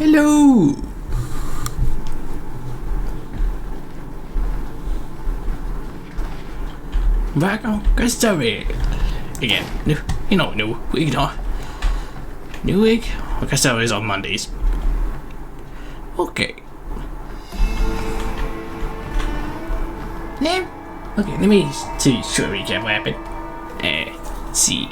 Hello! Back on Christopher again. New week, no. New week? Christopher is on Mondays. Okay. Okay, let me see short recap what happened. See.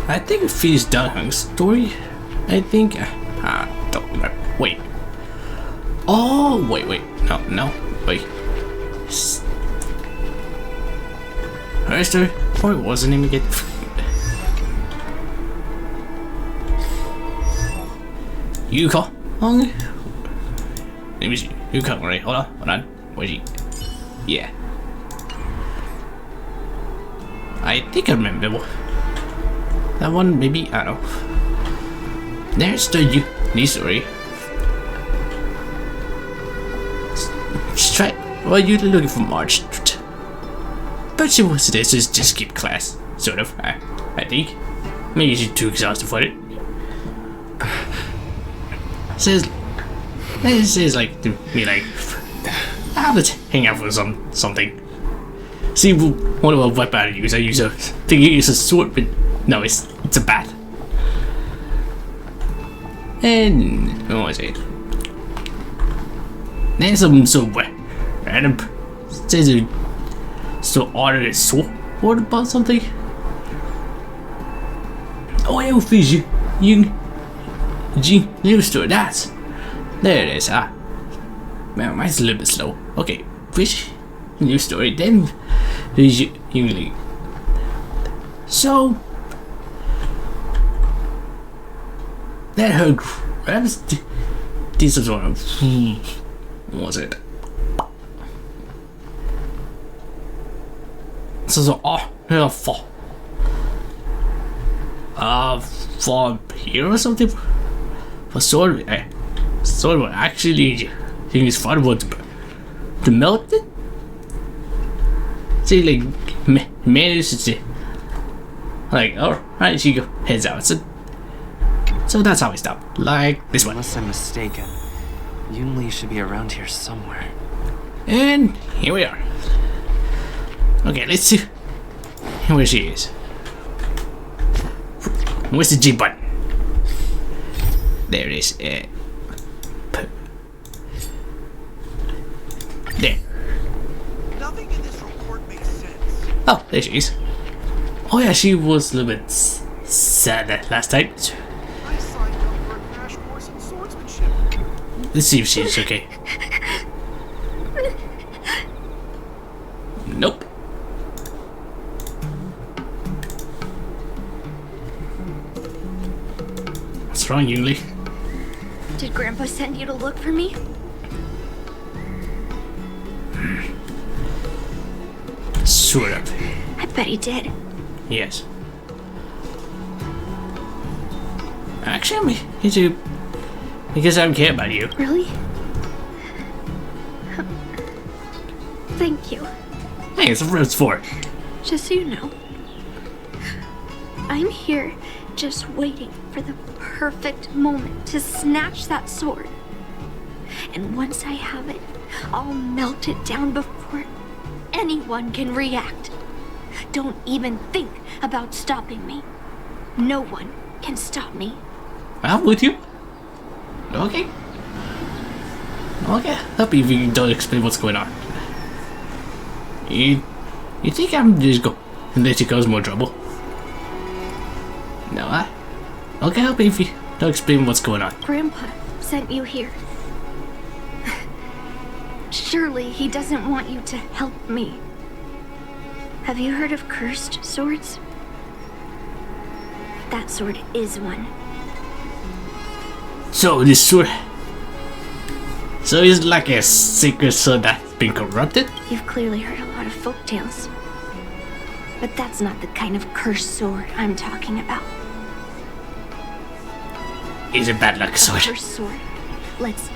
I think we finished Dunhung's story. I think. Don't remember. Wait. Oh, wait. No. Wait. Her story? What was the name again? Yuka? Name is Yuka, right? Hold on. Where's he? Yeah. I think I remember that one, maybe, I don't know. There's the Yunli story. Well, you're looking for March. But she wants to just skip class, sort of, I think. Maybe she's too exhausted for it. Says like to me like, let's hang out for something. See what of a weapon I use. I use a thing. You use a sword, but no, it's a bat. And what was it? There's some random says a ordered a sword about something. Oh, I fish you new store. That's there it is. Man, mine's a little bit slow. Okay, fish new story. Then Yunli. So that her grabs this sort of what was it? So for here or something. For sword actually his father was to melt it. See, like managed to like, alright, she heads out. So that's how we stop. Like this one. Unless I'm mistaken, Yunli should be around here somewhere. And here we are. Okay, let's see where she is. Where's the G button? There it is. There. Nothing in this report makes sense. Oh, there she is. Oh yeah, she was a little bit sad that last time. I signed up for a crash course in swordsmanship. Let's see if she's okay. Nope. What's wrong, Yunli? Did Grandpa send you to look for me? Sort of. I bet he did. Yes. Actually, me too. Because I don't care about you. Really? Thank you. Hey, it's what it's for. Just so you know, I'm here just waiting for the perfect moment to snatch that sword. And once I have it, I'll melt it down before anyone can react. Don't even think about stopping me. No one can stop me. I'm with you. Okay. Okay. Happy if you don't explain what's going on. You think I'm just go and let you cause more trouble? No, okay, happy if you don't explain what's going on. Grandpa sent you here. Surely he doesn't want you to help me. Have you heard of cursed swords? That sword is one. So this sword. So it's like a secret sword that's been corrupted? You've clearly heard a lot of folk tales. But that's not the kind of cursed sword I'm talking about. Is it bad luck A sword? cursed sword lets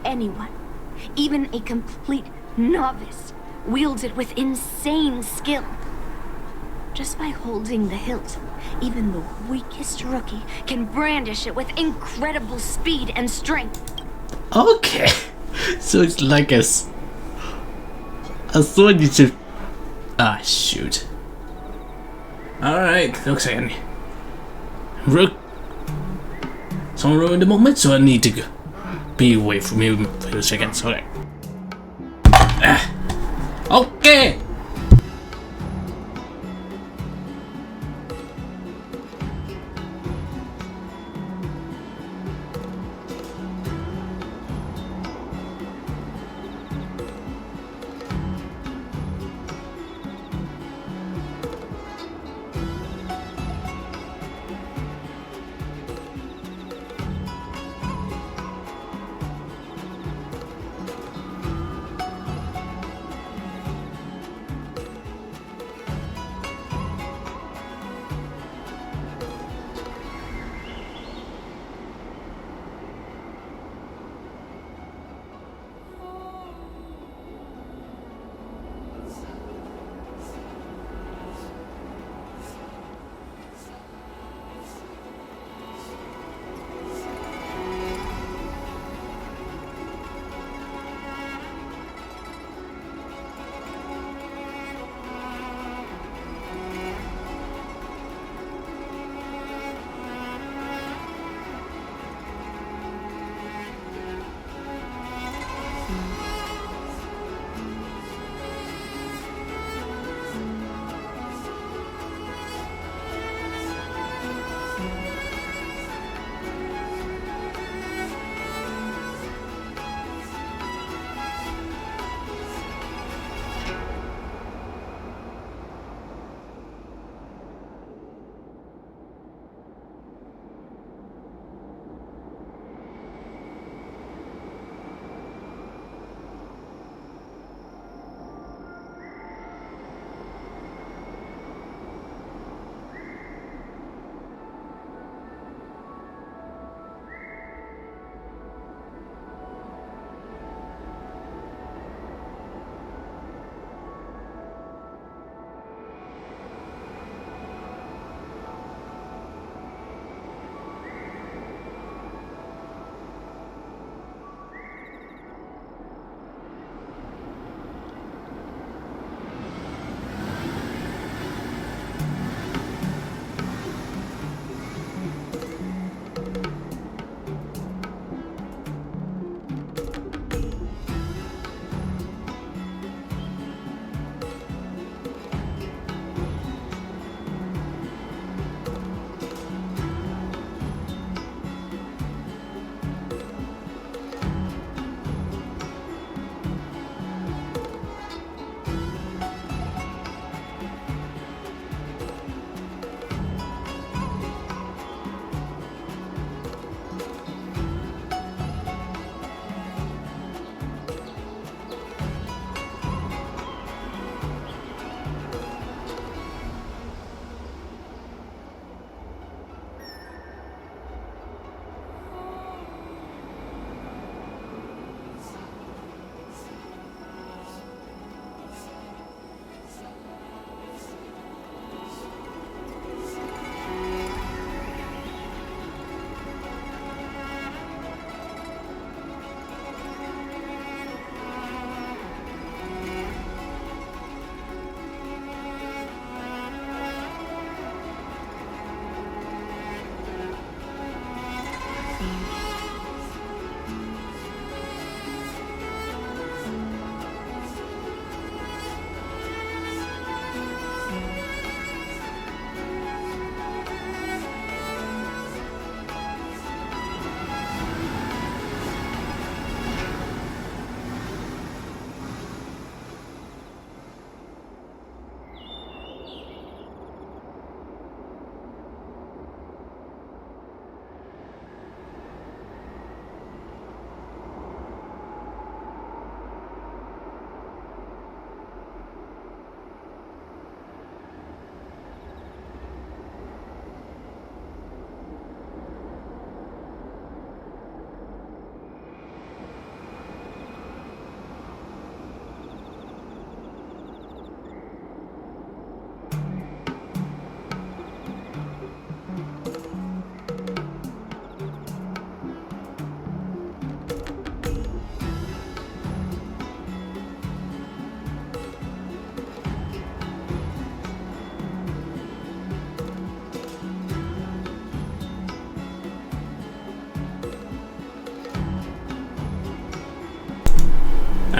anyone, even a complete novice, wield it with insane skill. Just by holding the hilt, even the weakest rookie can brandish it with incredible speed and strength. Okay. So it's like a sword you should... Ah, shoot. Alright, looks like I need... Someone ruined the moment, so I need to be away from you for a few seconds. Okay. Okay!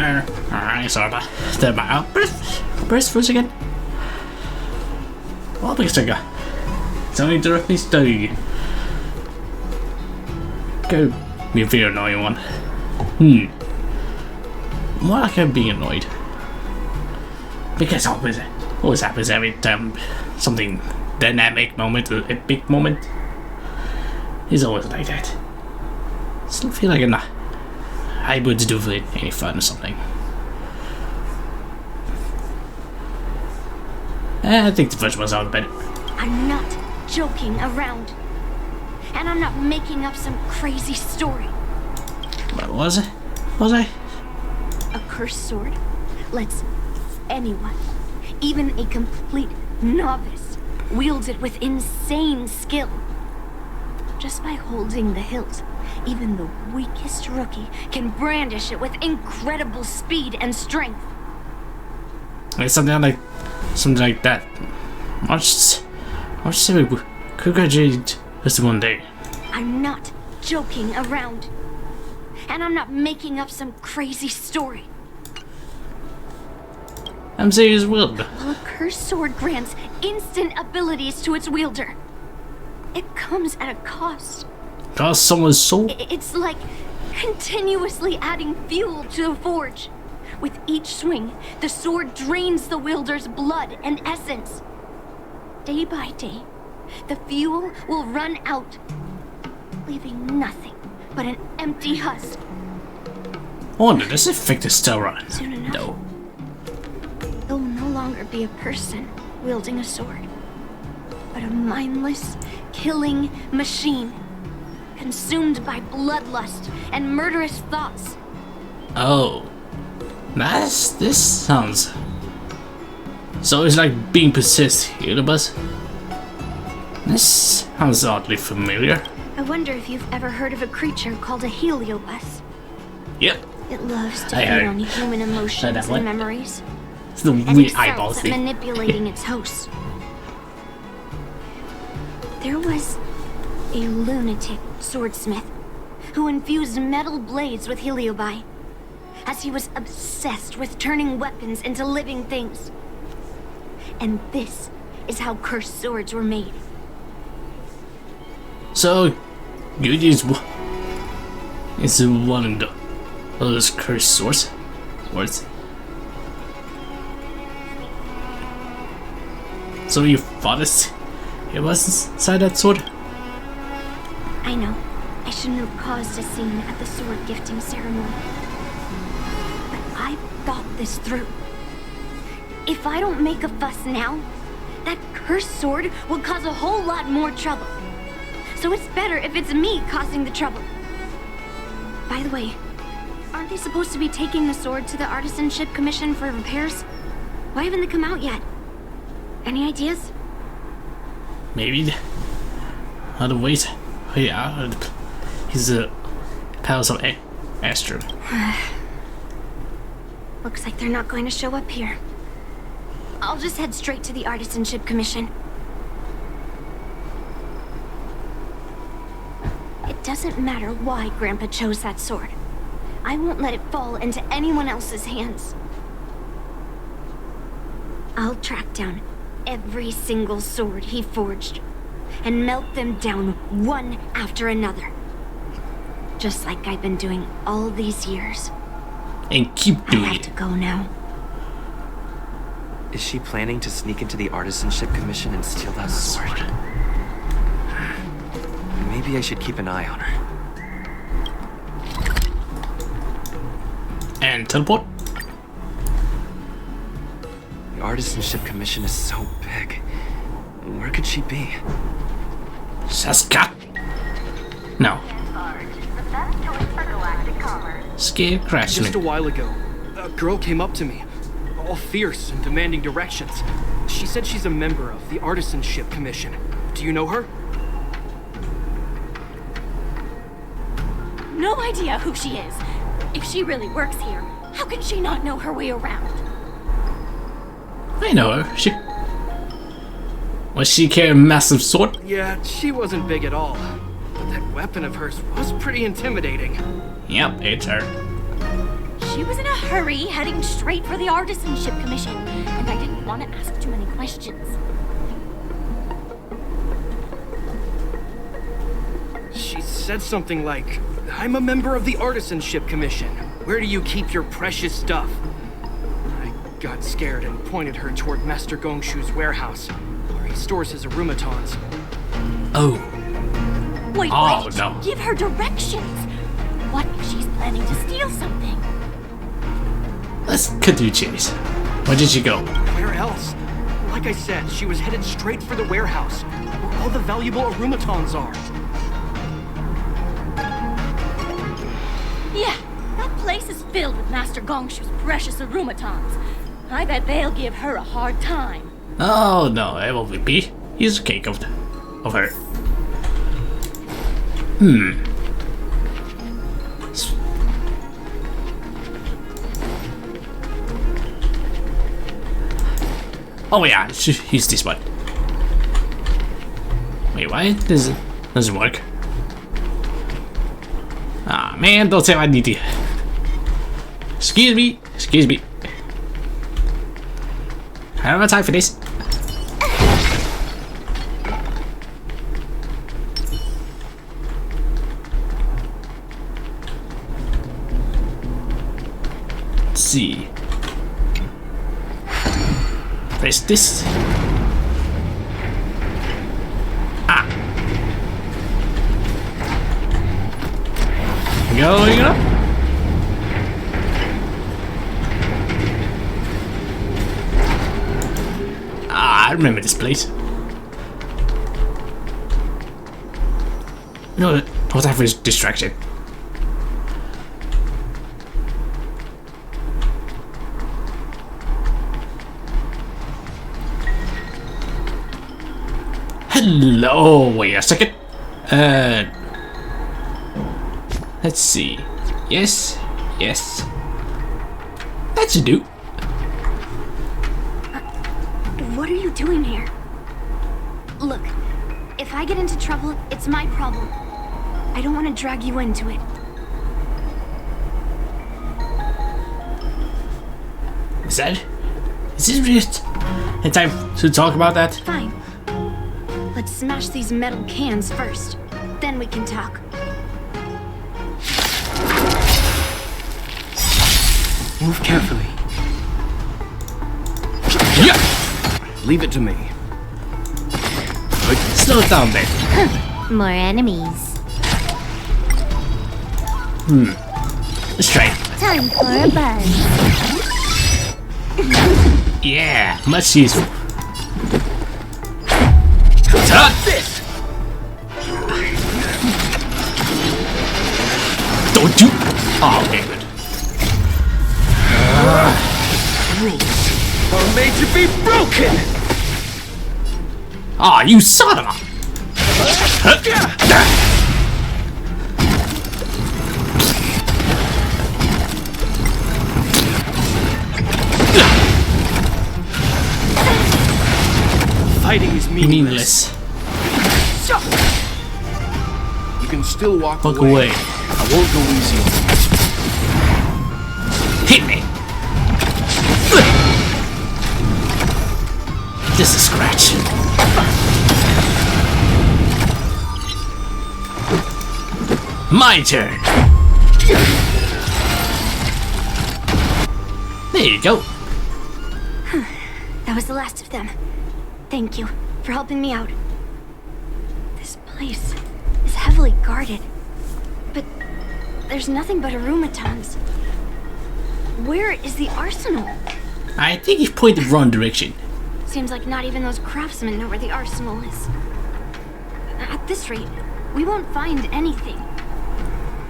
Alright, sorry about that. My breath for a second. Well, because I got something directly study. Go be a very annoying one. More like I'm being annoyed. Because always happens every time something dynamic moment or epic moment. It's always like that. Still feel like I'm not able to do any fun or something. I think the first one sounds better. I'm not joking around. And I'm not making up some crazy story. What was it? Was I? A cursed sword lets anyone, even a complete novice, wield it with insane skill. Just by holding the hilt, even the weakest rookie can brandish it with incredible speed and strength. Like something like that. I'll just say we congratulate us one day. I'm not joking around. And I'm not making up some crazy story. I'm serious, will. While a cursed sword grants instant abilities to its wielder, it comes at a cost. Cost someone's soul? It's like continuously adding fuel to the forge. With each swing, the sword drains the wielder's blood and essence. Day by day, the fuel will run out, leaving nothing but an empty husk. Oh no, this effect is still running. Soon enough, No. He'll no longer be a person wielding a sword, but a mindless, killing machine, consumed by bloodlust and murderous thoughts. Oh. This sounds... So it's like being possessed, Heliobus? This sounds oddly familiar. I wonder if you've ever heard of a creature called a heliobus. Yep. It loves to I feed heard. on human emotions that one. and memories, It's the and weird excels eyeballs at thing. manipulating its hosts. There was a lunatic swordsmith who infused metal blades with heliobi, as he was obsessed with turning weapons into living things. And this is how cursed swords were made. So, you use is one of those cursed swords? So you fought it was inside that sword? I know, I shouldn't have caused a scene at the sword gifting ceremony. But I thought this through. If I don't make a fuss now, that cursed sword will cause a whole lot more trouble. So it's better if it's me causing the trouble. By the way, aren't they supposed to be taking the sword to the Artisanship Commission for repairs? Why haven't they come out yet? Any ideas? Maybe. Other ways. Yeah, he's a palace of Astrum. Looks like they're not going to show up here. I'll just head straight to the Artisanship Commission. It doesn't matter why Grandpa chose that sword. I won't let it fall into anyone else's hands. I'll track down every single sword he forged and melt them down one after another. Just like I've been doing all these years. And keep doing I have it. to go now. Is she planning to sneak into the Artisanship Commission and steal that sword? Maybe I should keep an eye on her. And teleport. The Artisanship Commission is so big. Where could she be? Saska. No. Scared crashing. Just a while ago, a girl came up to me, all fierce and demanding directions. She said she's a member of the Artisanship Commission. Do you know her? No idea who she is. If she really works here, how can she not know her way around? I know her. Was she carrying a massive sword? Yeah, she wasn't big at all. But that weapon of hers was pretty intimidating. Yep, it's her. She was in a hurry, heading straight for the Artisanship Commission, and I didn't want to ask too many questions. She said something like, "I'm a member of the Artisanship Commission. Where do you keep your precious stuff?" I got scared and pointed her toward Master Gongshu's warehouse, where he stores his arumatons. Oh. Wait, Oh, why did no. you give her directions? What if she's planning to steal something? Let's cut to the chase. Where did she go? Where else? Like I said, she was headed straight for the warehouse, where all the valuable arumatons are. Yeah, that place is filled with Master Gongshu's precious arumatons. I bet they'll give her a hard time. Oh no, it will be. He's cake of her. Oh yeah, he's this one. Wait, why doesn't work? Ah man, don't say I need to. Excuse me. I don't have time for this. Let's see. Press this. Ah. Going up. Ah, I remember this place. No time for this distraction. Hello, wait a second. Let's see. Yes. That should do. What are you doing here? Look, if I get into trouble, it's my problem. I don't want to drag you into it. Is this just in time to talk about that? Fine. Let's smash these metal cans first. Then we can talk. Move carefully. Yeah. Leave it to me. Slow it down there. More enemies. Let's try it. Time for a buzz. Yeah, much useful. Stop this! Don't you? Oh, okay, good. Rules are made to be broken! Ah, you son of a! Fighting is meaningless. You can still walk Walk away. away. I won't go easy on you. Hit me! Just a scratch. My turn. There you go. That was the last of them. Thank you for helping me out. This place is heavily guarded. But there's nothing but arumatons. Where is the arsenal? I think you pointed the wrong direction. Seems like not even those craftsmen know where the arsenal is. At this rate, we won't find anything.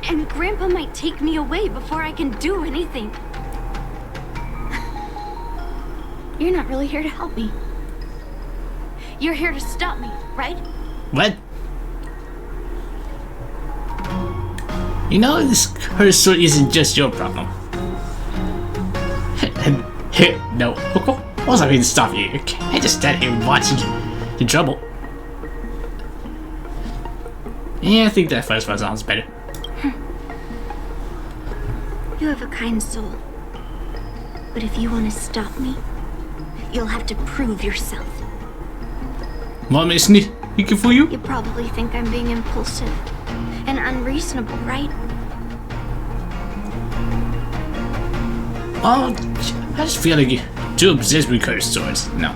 And Grandpa might take me away before I can do anything. You're not really here to help me. You're here to stop me, right? What? You know, this cursed sword isn't just your problem. No, of course I mean to stop you. You can't just stand here watching the trouble. Yeah, I think that first one sounds better. You have a kind soul. But if you want to stop me, you'll have to prove yourself. Vad är snicket for you? You probably think I'm being impulsive and unreasonable, right? Oh, I just feel like you're too obsessed with cursed swords. No.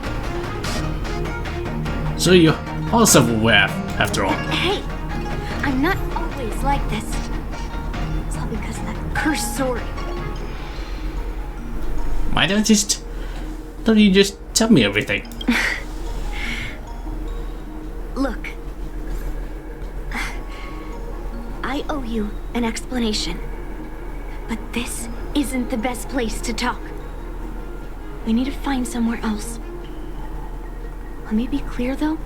So you're also aware, after all. Hey, I'm not always like this. It's all because of that cursed sword. Why don't you just tell me everything? Look, I owe you an explanation, but this isn't the best place to talk. We need to find somewhere else. Let me be clear though,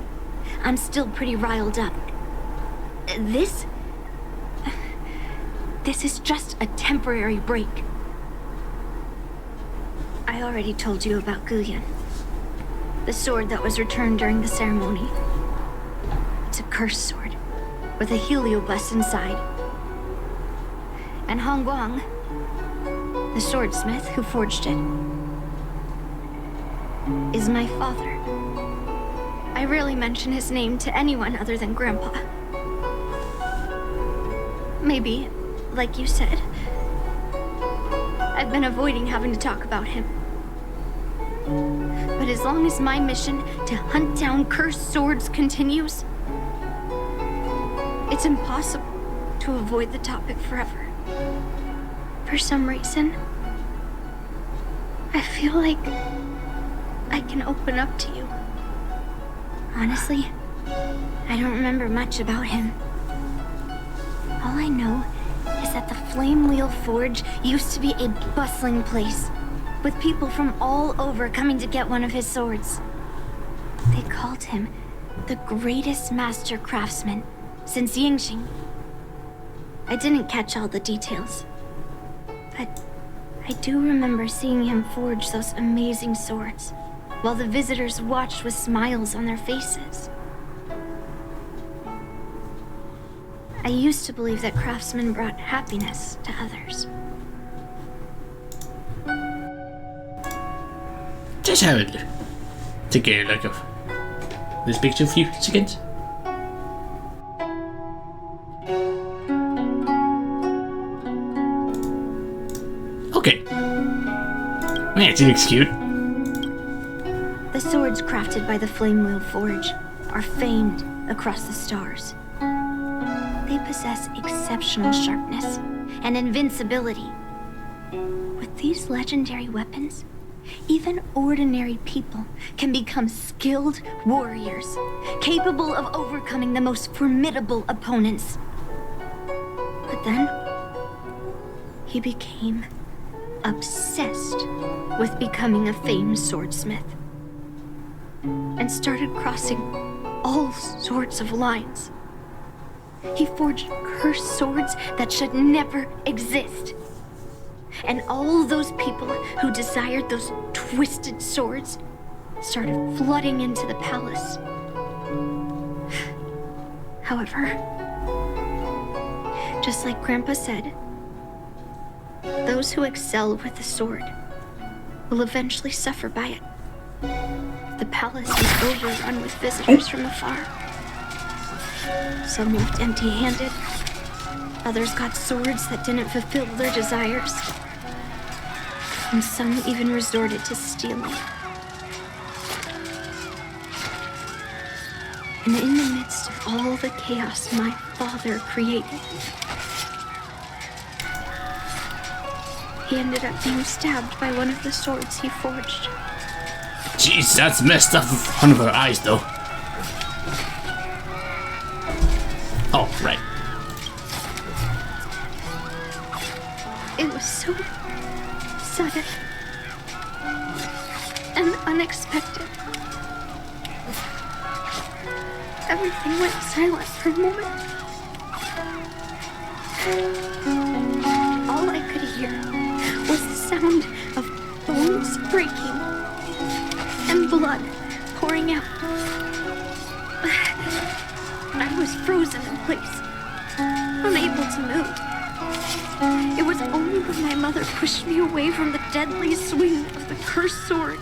I'm still pretty riled up. This is just a temporary break. I already told you about Guyan, the sword that was returned during the ceremony. It's a cursed sword with a heliobus inside. And Hongguang, the swordsmith who forged it, is my father. I rarely mention his name to anyone other than Grandpa. Maybe, like you said, I've been avoiding having to talk about him. But as long as my mission to hunt down cursed swords continues, it's impossible to avoid the topic forever. For some reason, I feel like I can open up to you. Honestly, I don't remember much about him. All I know is that the Flame Wheel Forge used to be a bustling place, with people from all over coming to get one of his swords. They called him the greatest master craftsman since Yingxing. I didn't catch all the details, but I do remember seeing him forge those amazing swords, while the visitors watched with smiles on their faces. I used to believe that craftsmen brought happiness to others. Just have a look. Take a look of this picture a few seconds. Okay. Yeah, it looks cute. The swords crafted by the Flame Wheel Forge are famed across the stars. They possess exceptional sharpness and invincibility. With these legendary weapons, even ordinary people can become skilled warriors, capable of overcoming the most formidable opponents. But then, he became obsessed with becoming a famed swordsmith, and started crossing all sorts of lines. He forged cursed swords that should never exist. And all those people who desired those twisted swords started flooding into the palace. However, just like Grandpa said, those who excel with the sword will eventually suffer by it. The palace is overrun with visitors from afar. Some left empty-handed. Others got swords that didn't fulfill their desires. And some even resorted to stealing. And in the midst of all the chaos my father created, he ended up being stabbed by one of the swords he forged. Jeez, that's messed up in front of her eyes, though. Oh, right. It was so sudden and unexpected. Everything went silent for a moment. All I could hear was the sound of bones breaking and blood pouring out. I was frozen in place, unable to move. It was only when my mother pushed me away from the deadly swing of the cursed sword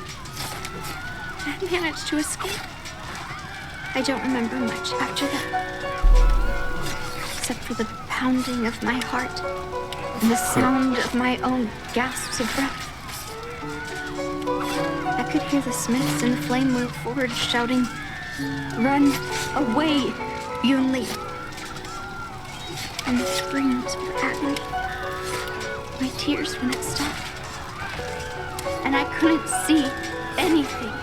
that I managed to escape. I don't remember much after that, except for the pounding of my heart and the sound of my own gasps of breath. I could hear the smiths in Flamewheel Forge shouting, "Run away, Yunli!" And the screams of agony. My tears wouldn't stop. And I couldn't see anything.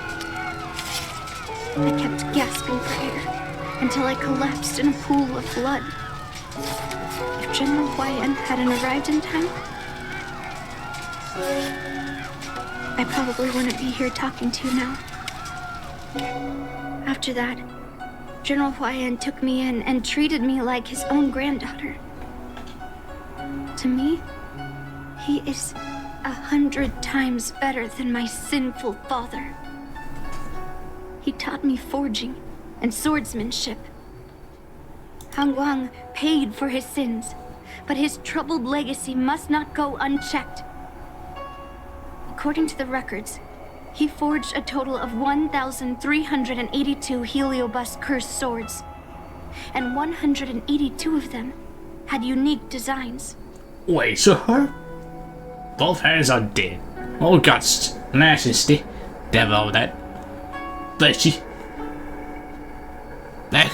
I kept gasping for air until I collapsed in a pool of blood. If General Huayan hadn't arrived in time, I probably wouldn't be here talking to you now. After that, General Huayan took me in and treated me like his own granddaughter. To me, he is 100 times better than my sinful father. He taught me forging and swordsmanship. Han Guang paid for his sins, but his troubled legacy must not go unchecked. According to the records, he forged a total of 1,382 Heliobus cursed swords, and 182 of them had unique designs. Wait, so her both hands are dead. Oh gosh, nasty devil that. But she that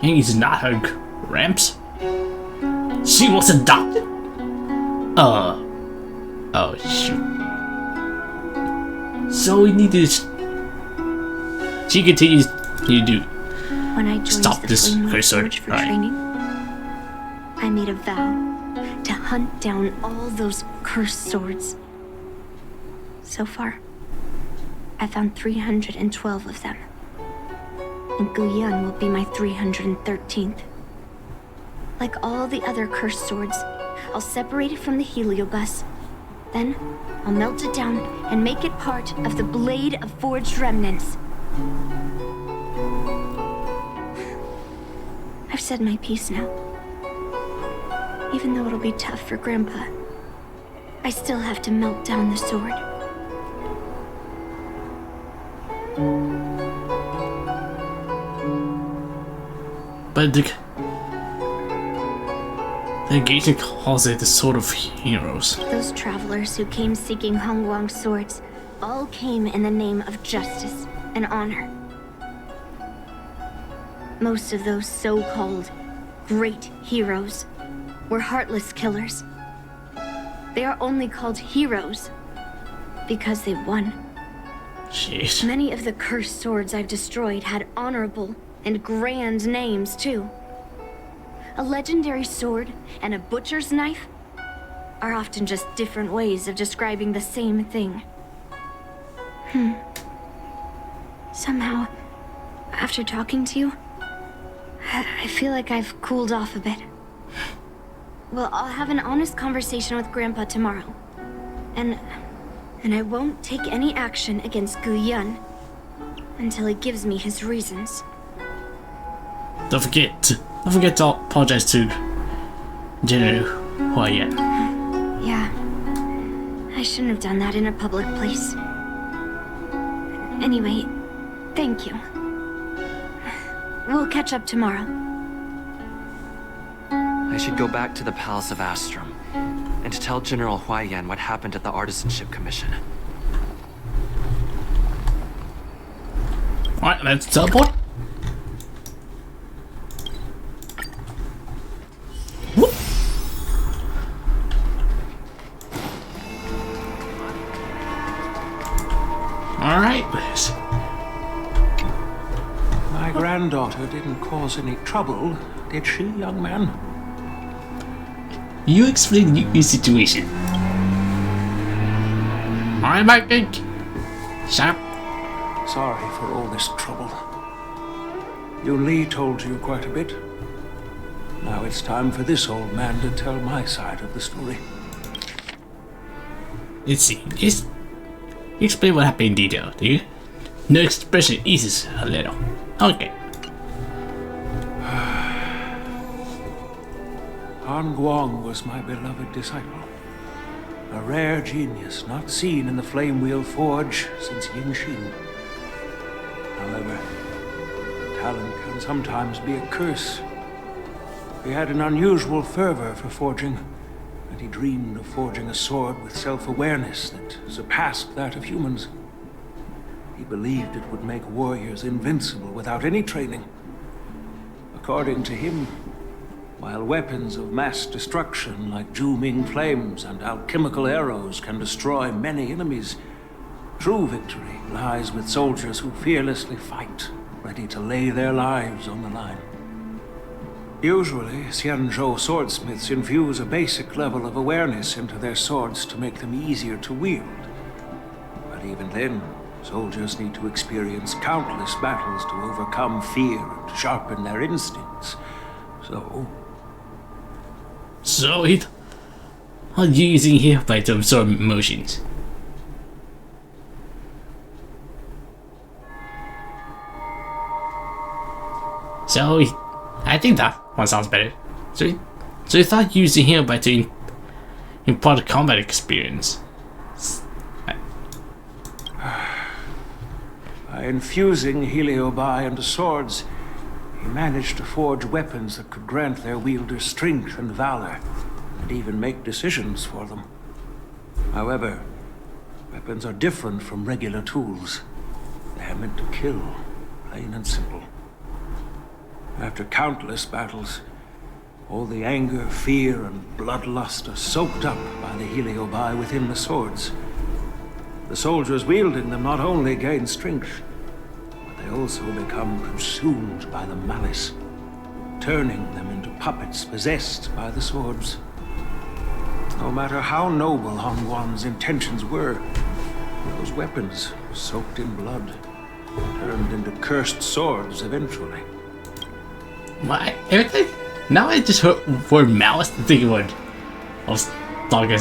he's not her gramps. She was adopted. Oh shoot. So we need to. She continues to do. When I joined Stop the this Flamewheel cursor. Forge for Alright. training, I made a vow to hunt down all those cursed swords. So far, I found 312 of them. And Guyan will be my 313th. Like all the other cursed swords, I'll separate it from the Heliobus. Then, I'll melt it down and make it part of the Blade of Forged Remnants. I've said my piece now. Even though it'll be tough for Grandpa, I still have to melt down the sword. But the engagement calls it the Sword of Heroes. Those travelers who came seeking Hong Guang's swords all came in the name of justice and honor. Most of those so-called great heroes were heartless killers. They are only called heroes because they won. Jeez. Many of the cursed swords I've destroyed had honorable and grand names, too. A legendary sword and a butcher's knife are often just different ways of describing the same thing. Somehow, after talking to you, I feel like I've cooled off a bit. Well, I'll have an honest conversation with Grandpa tomorrow. And I won't take any action against Guyan until he gives me his reasons. Don't forget to apologize to General Huayan. Yeah, I shouldn't have done that in a public place. Anyway, thank you. We'll catch up tomorrow. I should go back to the Palace of Astrum and to tell General Huayan what happened at the Artisanship Commission. Alright, let's teleport. Whoop. Alright, My granddaughter didn't cause any trouble, did she, young man? you explain your situation. Alright, my big. Shut up. Sorry for all this trouble. Yunli told you quite a bit. Now it's time for this old man to tell my side of the story. Let's see. Just explain what happened in detail, do you? No expression eases a little. Okay. Han Guang was my beloved disciple. A rare genius not seen in the Flame Wheel Forge since Yingxin. However, talent can sometimes be a curse. He had an unusual fervor for forging, and he dreamed of forging a sword with self-awareness that surpassed that of humans. He believed it would make warriors invincible without any training. According to him, while weapons of mass destruction like Zhu-Ming flames and alchemical arrows can destroy many enemies, true victory lies with soldiers who fearlessly fight, ready to lay their lives on the line. Usually, Xianzhou swordsmiths infuse a basic level of awareness into their swords to make them easier to wield. But even then, soldiers need to experience countless battles to overcome fear and sharpen their instincts. So it are using here by to absorb emotions. So I think that one sounds better. So you thought using here by to impart combat experience. By infusing Heliobi into swords, he managed to forge weapons that could grant their wielders strength and valor, and even make decisions for them. However, weapons are different from regular tools. They are meant to kill, plain and simple. After countless battles, all the anger, fear, and bloodlust are soaked up by the Heliobi within the swords. The soldiers wielding them not only gain strength, they also become consumed by the malice, turning them into puppets possessed by the swords. No matter how noble Han Guang's intentions were, those weapons, soaked in blood, turned into cursed swords eventually. Why? Everything? Now I just heard word malice to think what I was talking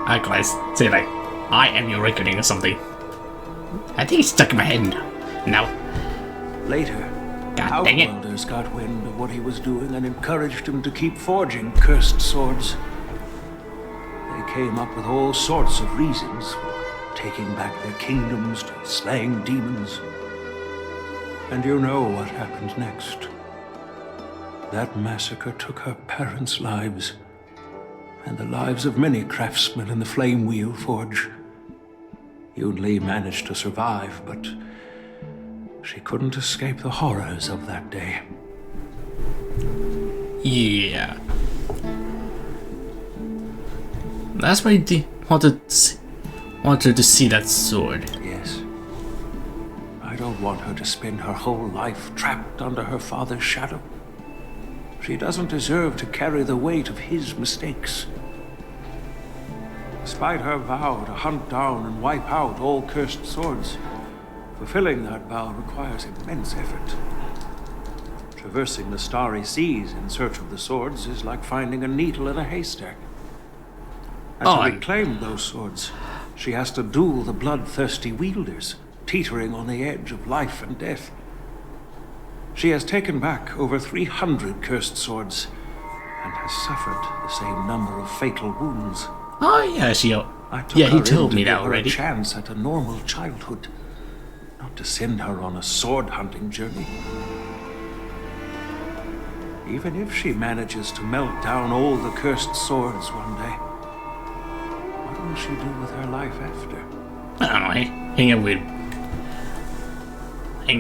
I guys say like, I am your reckoning or something. I think it's stuck in my head now. Later, God dang it. Outworlders got wind of what he was doing and encouraged him to keep forging cursed swords. They came up with all sorts of reasons for taking back their kingdoms, to slaying demons. And you know what happened next. That massacre took her parents' lives, and the lives of many craftsmen in the Flame Wheel Forge. Yunli managed to survive, but she couldn't escape the horrors of that day. Yeah. That's why I wanted to see that sword. Yes. I don't want her to spend her whole life trapped under her father's shadow. She doesn't deserve to carry the weight of his mistakes. Despite her vow to hunt down and wipe out all cursed swords, fulfilling that vow requires immense effort. Traversing the starry seas in search of the swords is like finding a needle in a haystack. And to reclaim those swords, she has to duel the bloodthirsty wielders, teetering on the edge of life and death. She has taken back over 300 cursed swords, and has suffered the same number of fatal wounds. Oh yeah, he told me that already. A chance at a normal childhood, not to send her on a sword hunting journey. Even if she manages to melt down all the cursed swords one day, what will she do with her life after? I don't know, hang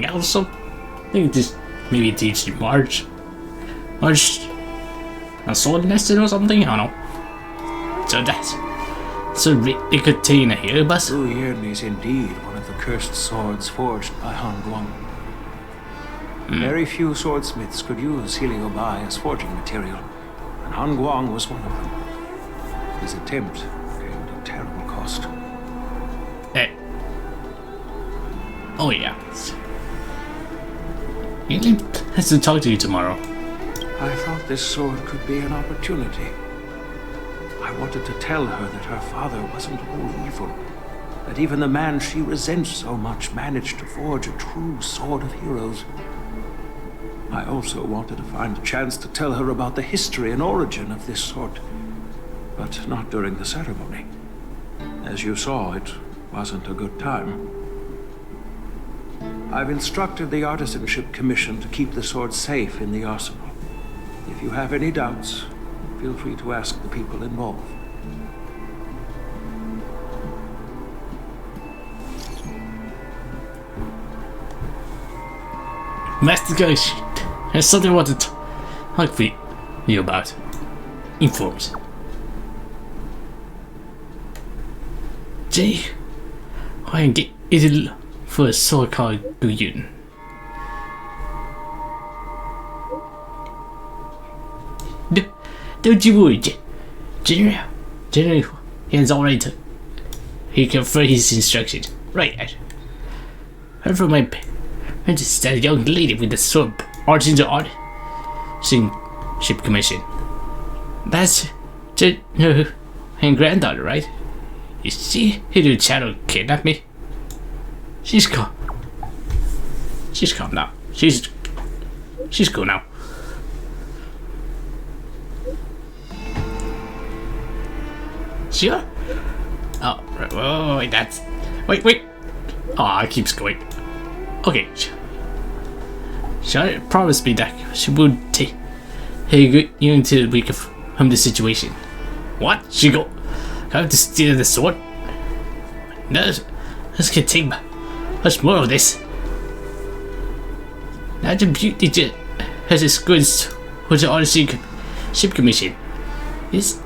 out with some. I think just maybe teach March a sword lesson or something. I don't know. So it could contain a hero bus. Doin is indeed one of the cursed swords forged by Han Guang. Very few swordsmiths could use Heliobi as forging material, and Han Guang was one of them. His attempt came at a terrible cost. Hey. Oh yeah. Yunli has to talk to you tomorrow. I thought this sword could be an opportunity. I wanted to tell her that her father wasn't all evil, that even the man she resents so much managed to forge a true sword of heroes. I also wanted to find a chance to tell her about the history and origin of this sword, but not during the ceremony. As you saw, it wasn't a good time. I've instructed the Artisanship Commission to keep the sword safe in the arsenal. If you have any doubts, feel free to ask the people involved. Master Ghost, there's something I wanted to talk with you about. Informs. Jay, I can get it for a sword called doin. Don't you worry, General has already he confirmed his instructions. Right. Heard from my parents that a young lady with the sword Artisanship Commission. That's General and granddaughter, right? Is she here to try to kidnap me? She's calm. She's calm now. She's cool now. Sure? Oh, right, wait, that's... Wait. Oh, it keeps going. Okay. She promised me that she would take you into the week from the situation. What? She got to steal the sword? No, this can take much more of this. Now the beauty has its goods with the Artisanship Commission. It's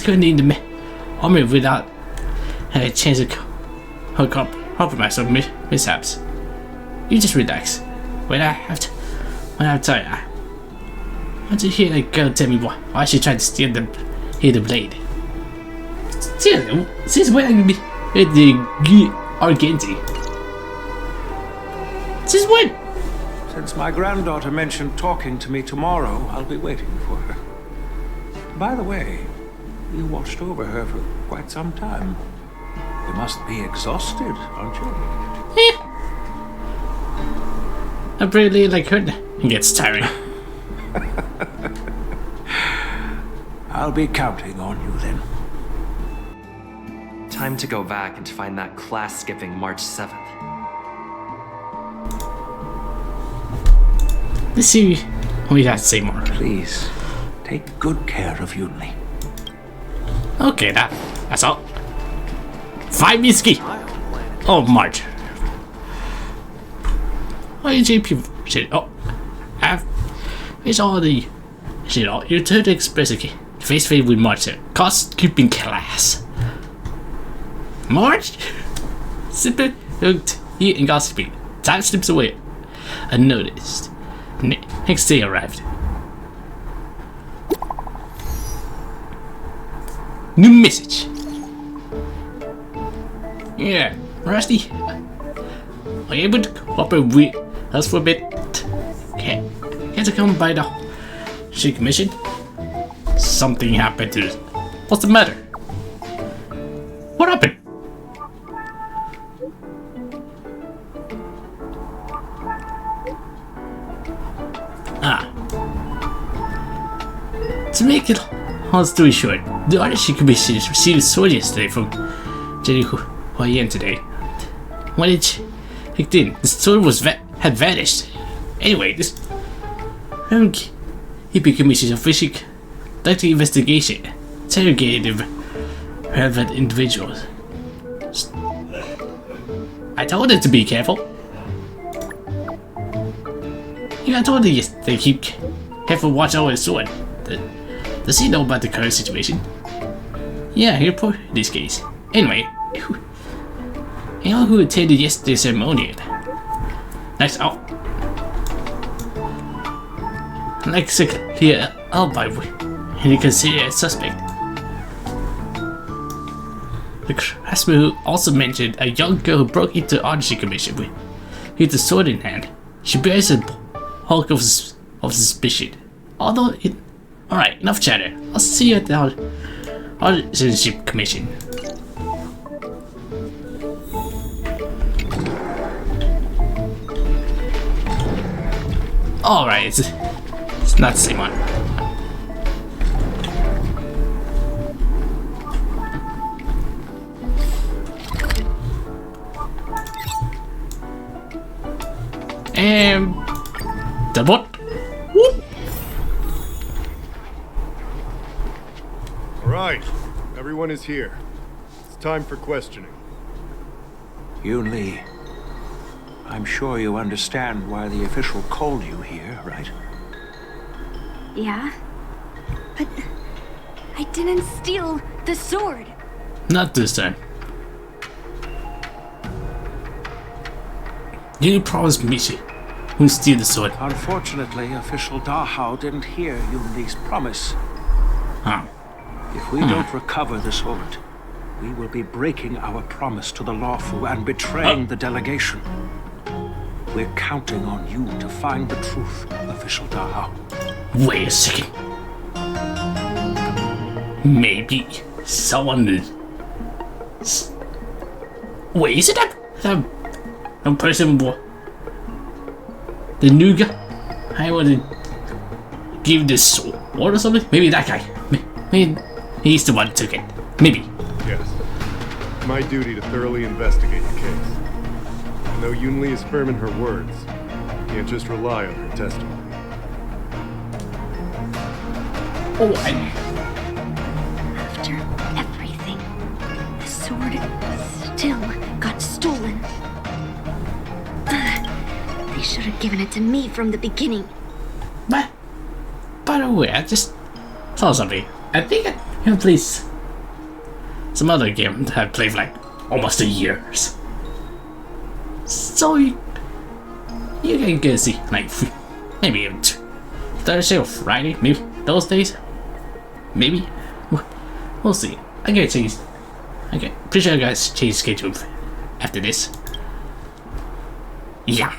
currently in the army without having a chance to compromise or mishaps. You just relax. When I have time, I want to hear that girl tell me why she tried to steal the blade. Steal? Since when I can be at the Argenti? Since when? Since my granddaughter mentioned talking to me tomorrow, I'll be waiting for her. By the way, you watched over her for quite some time. You must be exhausted, aren't you? I really like her. It gets tiring. I'll be counting on you then. Time to go back and find that class-skipping March 7th. Let's see what we have to say more. Please, take good care of Yunli. Okay, that's all. 5 minutes. Oh, March. Why did JP shit? Oh, it's all the shit. All you turn to express okay. Face with March. Cost keeping class. March. Sipping, hooked, eating, gossiping. Time slips away. Unnoticed. Next day arrived. New message. Yeah, Rusty. Are you able to cooperate with us for a bit? Can't you come by the Artisanship Commission? Something happened to us. What's the matter? What happened? To make it long story short, the Artisanship Commission received a sword yesterday from General Huayan today. When it kicked in, the sword had vanished. Anyway, this Hippie Commission officially conducted an investigation, interrogated relevant individuals. I told them to be careful. Yeah, I told them to keep careful watch over the sword. Does he know about the current situation? Yeah, he reported this case. Anyway, anyone who attended yesterday's ceremony. Next out. Like to clear alibi and he considered a suspect. The craftsman also mentioned a young girl who broke into the Artisanship Commission with a sword in hand. She bears a bulk of suspicion. Although it... Alright, enough chatter. I'll see you at the Artisanship Commission. Alright, it's not the same one. And the bot. Whoop. All right, everyone is here. It's time for questioning. Yunli, I'm sure you understand why the official called you here, right? Yeah? But I didn't steal the sword. Not this time. You promised me she wouldn't steal the sword. Unfortunately, official Dahao didn't hear Yunli's promise. Huh. If we don't recover the sword, we will be breaking our promise to the lawful and betraying the delegation. We're counting on you to find the truth, official Dahao. Wait a second. Maybe someone is... Wait, is it that person? The new guy? I want to give this sword or something? Maybe that guy. Maybe he's the one who took it. Maybe. Yes. It's my duty to thoroughly investigate the case. And though Yunli is firm in her words, you can't just rely on her testimony. Oh, After everything, the sword still got stolen. They should have given it to me from the beginning. But, by the way, I just saw something. I think I can play some other game that I've played for like almost a year. So you can get to see like maybe Thursday or Friday, maybe those days. Maybe we'll see. I gotta change. Okay, pretty sure you guys change schedule after this. Yeah.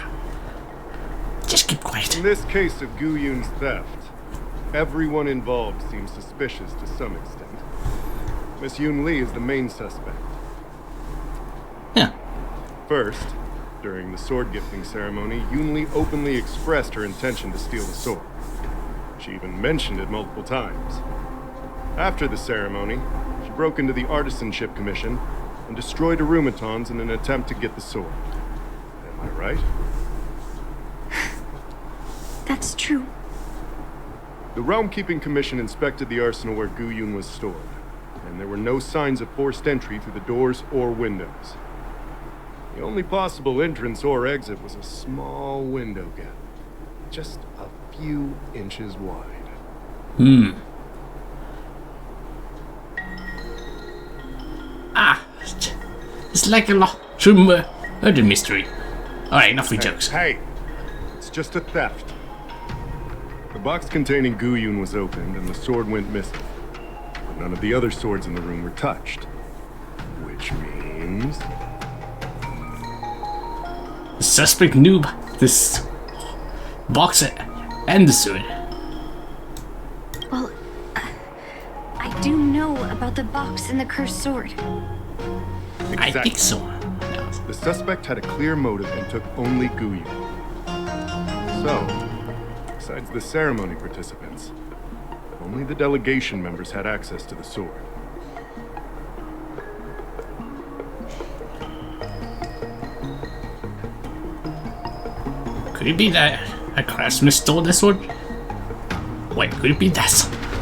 Just keep quiet. In this case of Gu Yun's theft, everyone involved seems suspicious to some extent. Miss Yunli is the main suspect. Yeah. First, during the sword gifting ceremony, Yunli openly expressed her intention to steal the sword. She even mentioned it multiple times. After the ceremony, she broke into the Artisanship Commission and destroyed Arumatons in an attempt to get the sword. Am I right? That's true. The Realm Keeping Commission inspected the arsenal where Gu Yun was stored, and there were no signs of forced entry through the doors or windows. The only possible entrance or exit was a small window gap, just a few inches wide. It's like a lot from murder mystery. Alright, enough with jokes. Hey, it's just a theft. The box containing Gu Yun was opened and the sword went missing. But none of the other swords in the room were touched. Which means... The suspect knew this box and the sword. Well, I do know about the box and the cursed sword. I think so. The suspect had a clear motive and took only Gu Yun. So, besides the ceremony participants, only the delegation members had access to the sword. Could it be that a craftsman stole the sword? Wait, could it be that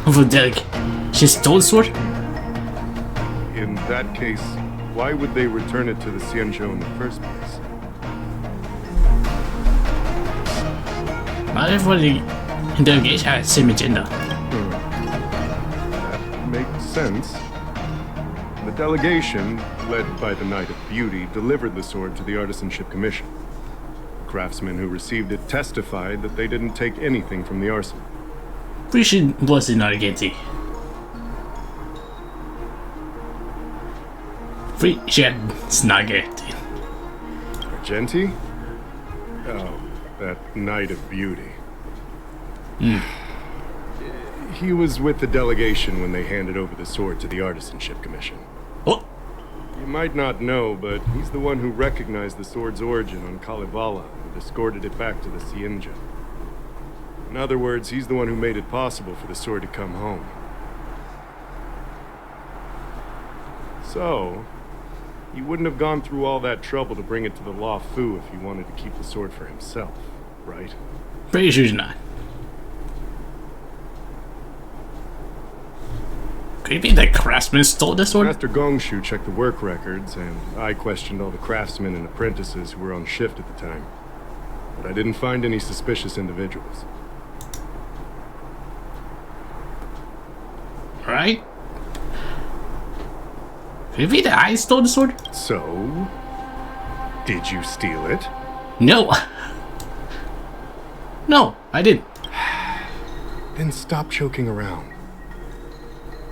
of a delegate? She stole the sword? In that case, why would they return it to the Xianzhou in the first place? Not everybody in the delegation had the same agenda. That makes sense. The delegation, led by the Knight of Beauty, delivered the sword to the Artisanship Commission. The craftsmen who received it testified that they didn't take anything from the arsenal. Pretty sure was it not guilty. Pretty sure it's not guilty. Argenti? Oh, that Knight of Beauty. He was with the delegation when they handed over the sword to the Artisanship Commission. Oh, You might not know, but he's the one who recognized the sword's origin on Kalevala and escorted it back to the Xianzhou. In other words, he's the one who made it possible for the sword to come home. So, he wouldn't have gone through all that trouble to bring it to the Law Fu if he wanted to keep the sword for himself, right? Pretty sure not. Could it be the craftsman stole the sword? Master Gongshu checked the work records, and I questioned all the craftsmen and apprentices who were on shift at the time. But I didn't find any suspicious individuals. Right? Could it be that I stole the sword? So, did you steal it? No. No, I didn't. Then stop joking around.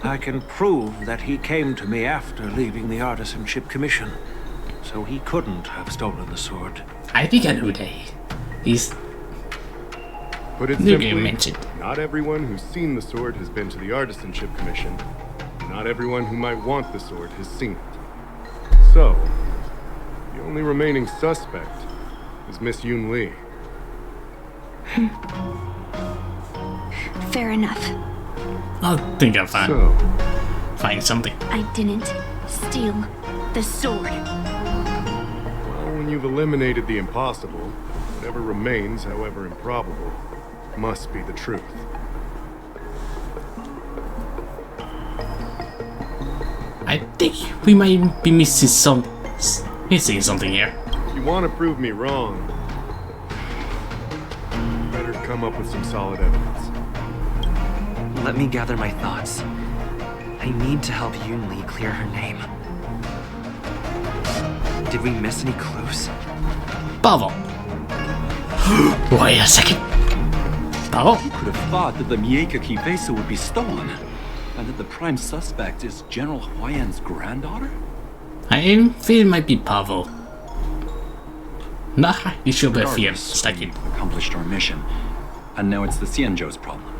I can prove that he came to me after leaving the Artisanship Commission, so he couldn't have stolen the sword. I think I know that he's Put it new simply, game mentioned. not everyone who's seen the sword has been to the Artisanship Commission. Not everyone who might want the sword has seen it. So, the only remaining suspect is Miss Yunli. Fair enough. I think I'll find something. I didn't steal the sword. Well, when you've eliminated the impossible, whatever remains, however improbable, must be the truth. I think we might be missing something here. If you want to prove me wrong, you better come up with some solid evidence. Let me gather my thoughts. I need to help Yunli clear her name. Did we miss any clues? Pavel. Wait a second. Pavel? Could have thought that the Miekaki vesa would be stolen, and that the prime suspect is General Huayan's granddaughter? I think it might be Pavel. Nah, you should be fear. Regardless, we've accomplished our mission, and now it's the Xianzhou's problem.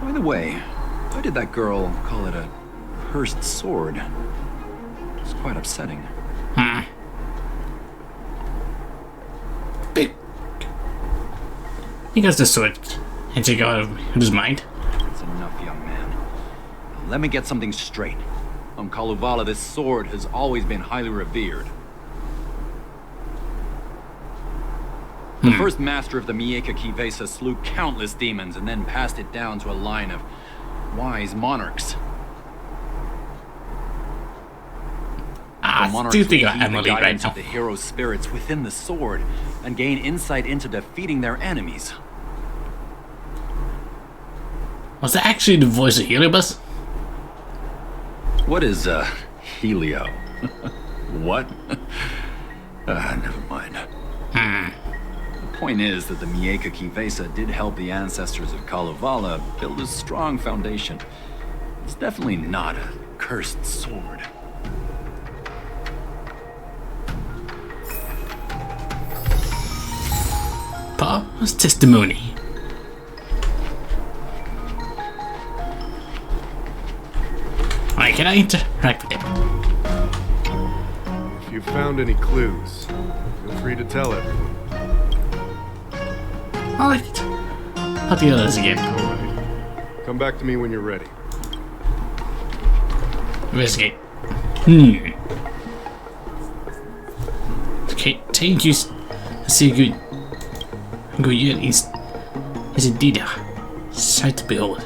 By the way, why did that girl call it a cursed sword? It's quite upsetting. Big. Because the sword had to go out of his mind. That's enough, young man. Now, let me get something straight. On Kalevala, this sword has always been highly revered. The first master of the Miekaki vesa slew countless demons and then passed it down to a line of wise monarchs. The monarchs do think would I'm heed the Emily right guidance now. of the hero spirits within the sword and gain insight into defeating their enemies. Was that actually the voice of Heliobus? What is, Helio? What? Never mind. The point is that the Miekaki vesa did help the ancestors of Kalevala build a strong foundation. It's definitely not a cursed sword. Paul's testimony. Alright, can I interact with it? If you've found any clues, feel free to tell everyone. Alright. I'll do this again. Alright. Come back to me when you're ready. Investigate. Okay, thank you. See good. Good is indeed a sight to behold.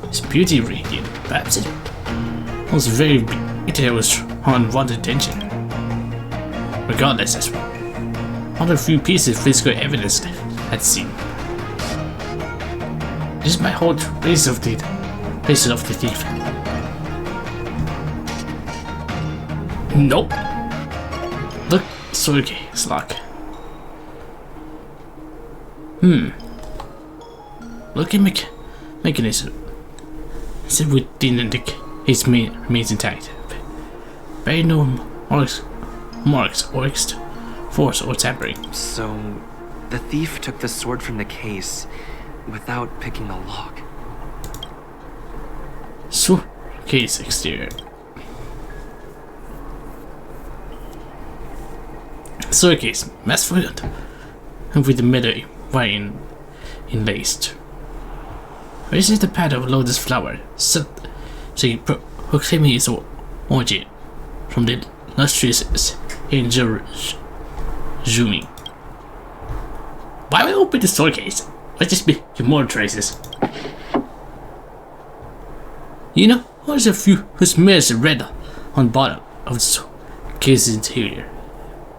Its beauty radiant. Perhaps it was very it was on wanted attention. Regardless, as one of the few pieces of physical evidence that I'd seen. This is my whole trace of the thief. Nope. Look, so okay, it's locked. Look at mechanism. Is it within his remains intact? Very no marks or force or tampering. So, the thief took the sword from the case without picking the lock. So, case exterior. Sword case, mass foot, and with the wire enlaced. This is the path of lotus flower, proclaiming its origin from the lustrous angel Zumi. Why would I open the sword case? Let's just be more traces. You know, there's a few who smears red on the bottom of the case interior.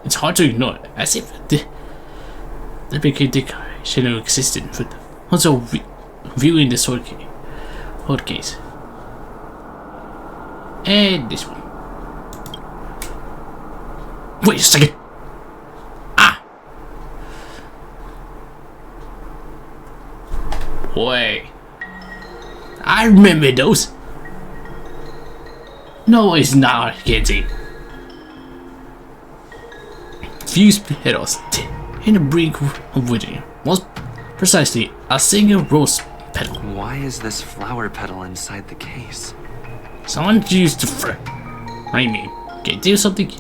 It's hard to ignore, as if the big decoration existed, but also viewing the sword case. And this one. Wait a second. Ah. Wait. I remember those. No, it's not, Kenzie. Fused petals in the brink of witching was precisely a single rose petal. Why is this flower petal inside the case? Someone used to I mean, can do something.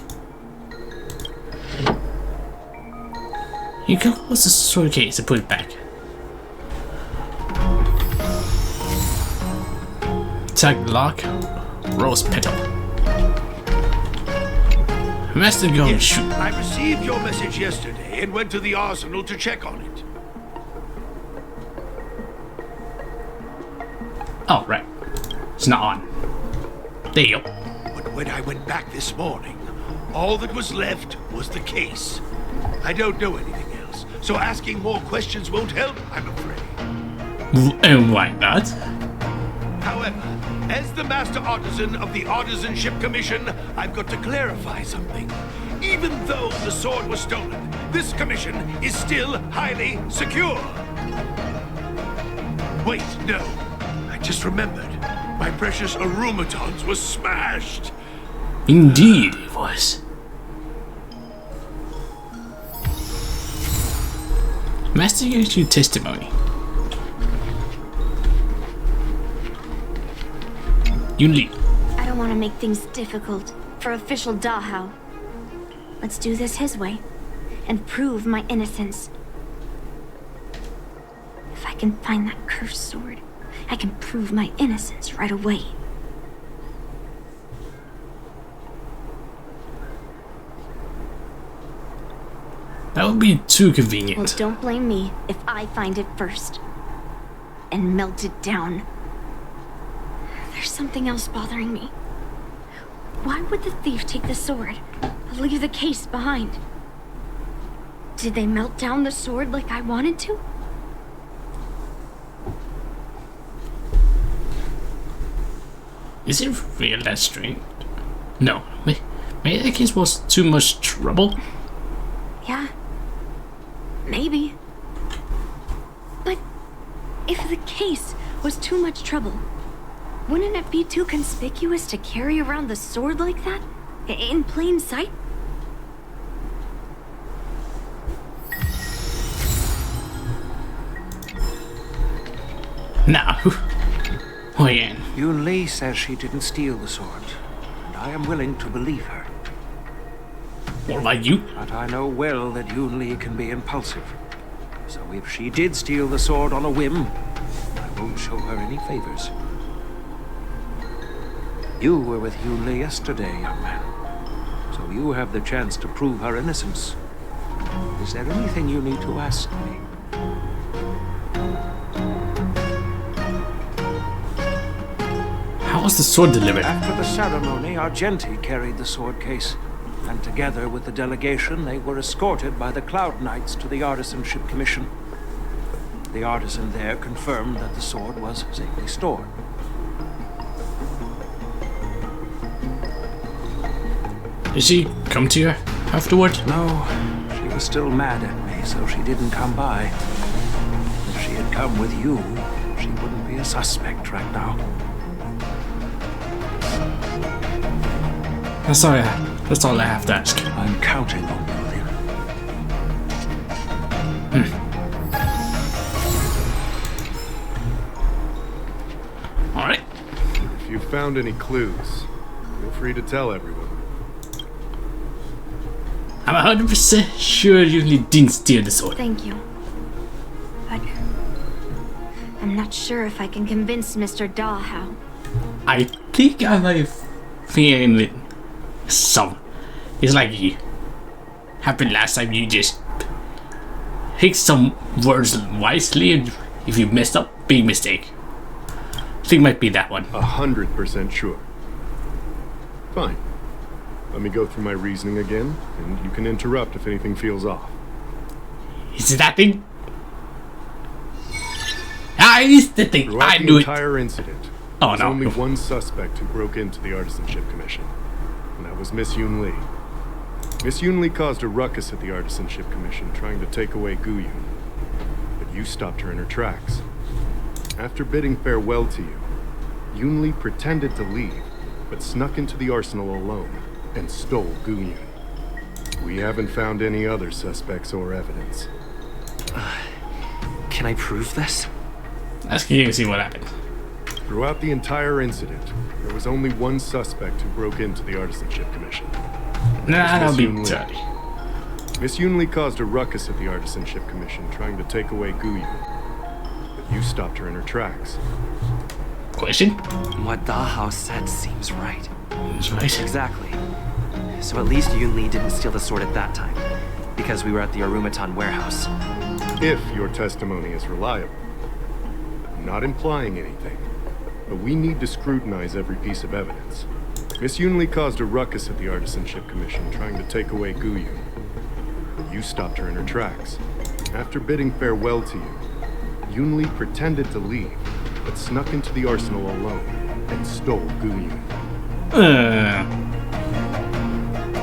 You can close the sword case and put it back. Tag lock, rose petal. Master Gongshu. Yes, I received your message yesterday and went to the arsenal to check on it. Oh, right. It's not on. There you go. But when I went back this morning, all that was left was the case. I don't know anything else, so asking more questions won't help, I'm afraid. And why not? However, as the Master Artisan of the Artisanship Commission, I've got to clarify something. Even though the sword was stolen, this commission is still highly secure. Wait, no. I just remembered. My precious aromatons was smashed. Indeed it was. Master Gongshu testimony. Yunli. I don't want to make things difficult for official Dahao. Let's do this his way and prove my innocence. If I can find that cursed sword, I can prove my innocence right away. That would be too convenient. Well, don't blame me if I find it first and melt it down. There's something else bothering me. Why would the thief take the sword, but leave the case behind? Did they melt down the sword like I wanted to? Is it real that strange? No. Maybe the case was too much trouble? Yeah. Maybe. But if the case was too much trouble, wouldn't it be too conspicuous to carry around the sword like that? In plain sight? Now, Huyen. Yunli says she didn't steal the sword, and I am willing to believe her. What about you? But I know well that Yunli can be impulsive. So if she did steal the sword on a whim, I won't show her any favors. You were with Yunli yesterday, young man. So you have the chance to prove her innocence. Is there anything you need to ask me? How was the sword delivered? After the ceremony, Argenti carried the sword case. And together with the delegation, they were escorted by the Cloud Knights to the Artisanship Commission. The artisan there confirmed that the sword was safely stored. Did she come to you afterward? No, she was still mad at me, so she didn't come by. If she had come with you, she wouldn't be a suspect right now. That's all I have to ask. I'm counting on you, then. Alright. If you found any clues, feel free to tell everyone. I'm 100% sure you didn't steal the sword. Thank you. but I'm not sure if I can convince Mr. Da how. I think I might have feeling it. Some. It's like you happened last time. You just pick some words wisely, and if you messed up, big mistake. I think it might be that one. 100% sure. Fine. Let me go through my reasoning again, and you can interrupt if anything feels off. Is it that thing? Ah, it is the thing. Throughout I the knew it. entire incident, Oh there's no. only one suspect who broke into the Artisanship Commission, and that was Miss Yunli. Miss Yunli caused a ruckus at the Artisanship Commission, trying to take away Guyun. But you stopped her in her tracks. After bidding farewell to you, Yunli pretended to leave, but snuck into the arsenal alone and stole Guyun. We haven't found any other suspects or evidence. Can I prove this? Let's keep see what happened. Throughout the entire incident, there was only one suspect who broke into the Artisanship Commission. Nah, that'll Miss be Yunli. dirty. Miss Yunli caused a ruckus at the Artisanship Commission, trying to take away Guyun. But you stopped her in her tracks. Question? What Dahao said seems right. That's right. Exactly. So at least Yunli didn't steal the sword at that time, because we were at the Arumatan warehouse. If your testimony is reliable. I'm not implying anything, but we need to scrutinize every piece of evidence. Miss Yunli caused a ruckus at the Artisanship Commission, trying to take away Guyun. You stopped her in her tracks. After bidding farewell to you, Yunli pretended to leave, but snuck into the arsenal alone and stole Guyun.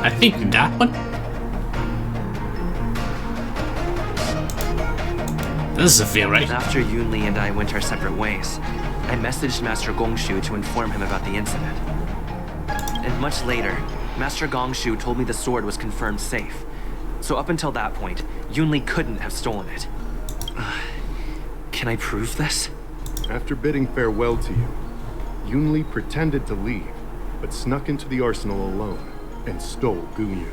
I think that one. This doesn't feel right. After Yunli and I went our separate ways, I messaged Master Gongshu to inform him about the incident. And much later, Master Gongshu told me the sword was confirmed safe. So up until that point, Yunli couldn't have stolen it. Can I prove this? After bidding farewell to you, Yunli pretended to leave, but snuck into the arsenal alone and stole Guyun.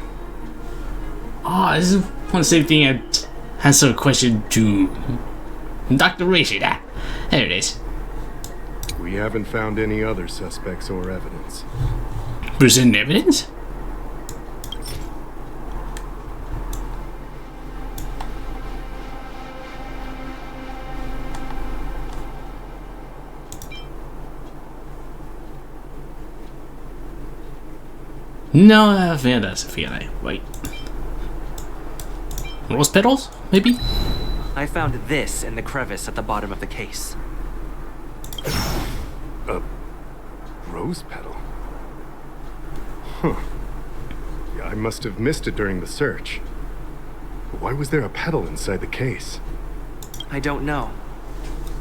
Oh, this is one same thing I answered a question to Dr. Reishi. There it is. We haven't found any other suspects or evidence. Present evidence? No, I think that's a feeling. Wait. Rose petals? Maybe? I found this in the crevice at the bottom of the case. A rose petal? Huh. Yeah, I must have missed it during the search. Why was there a petal inside the case? I don't know.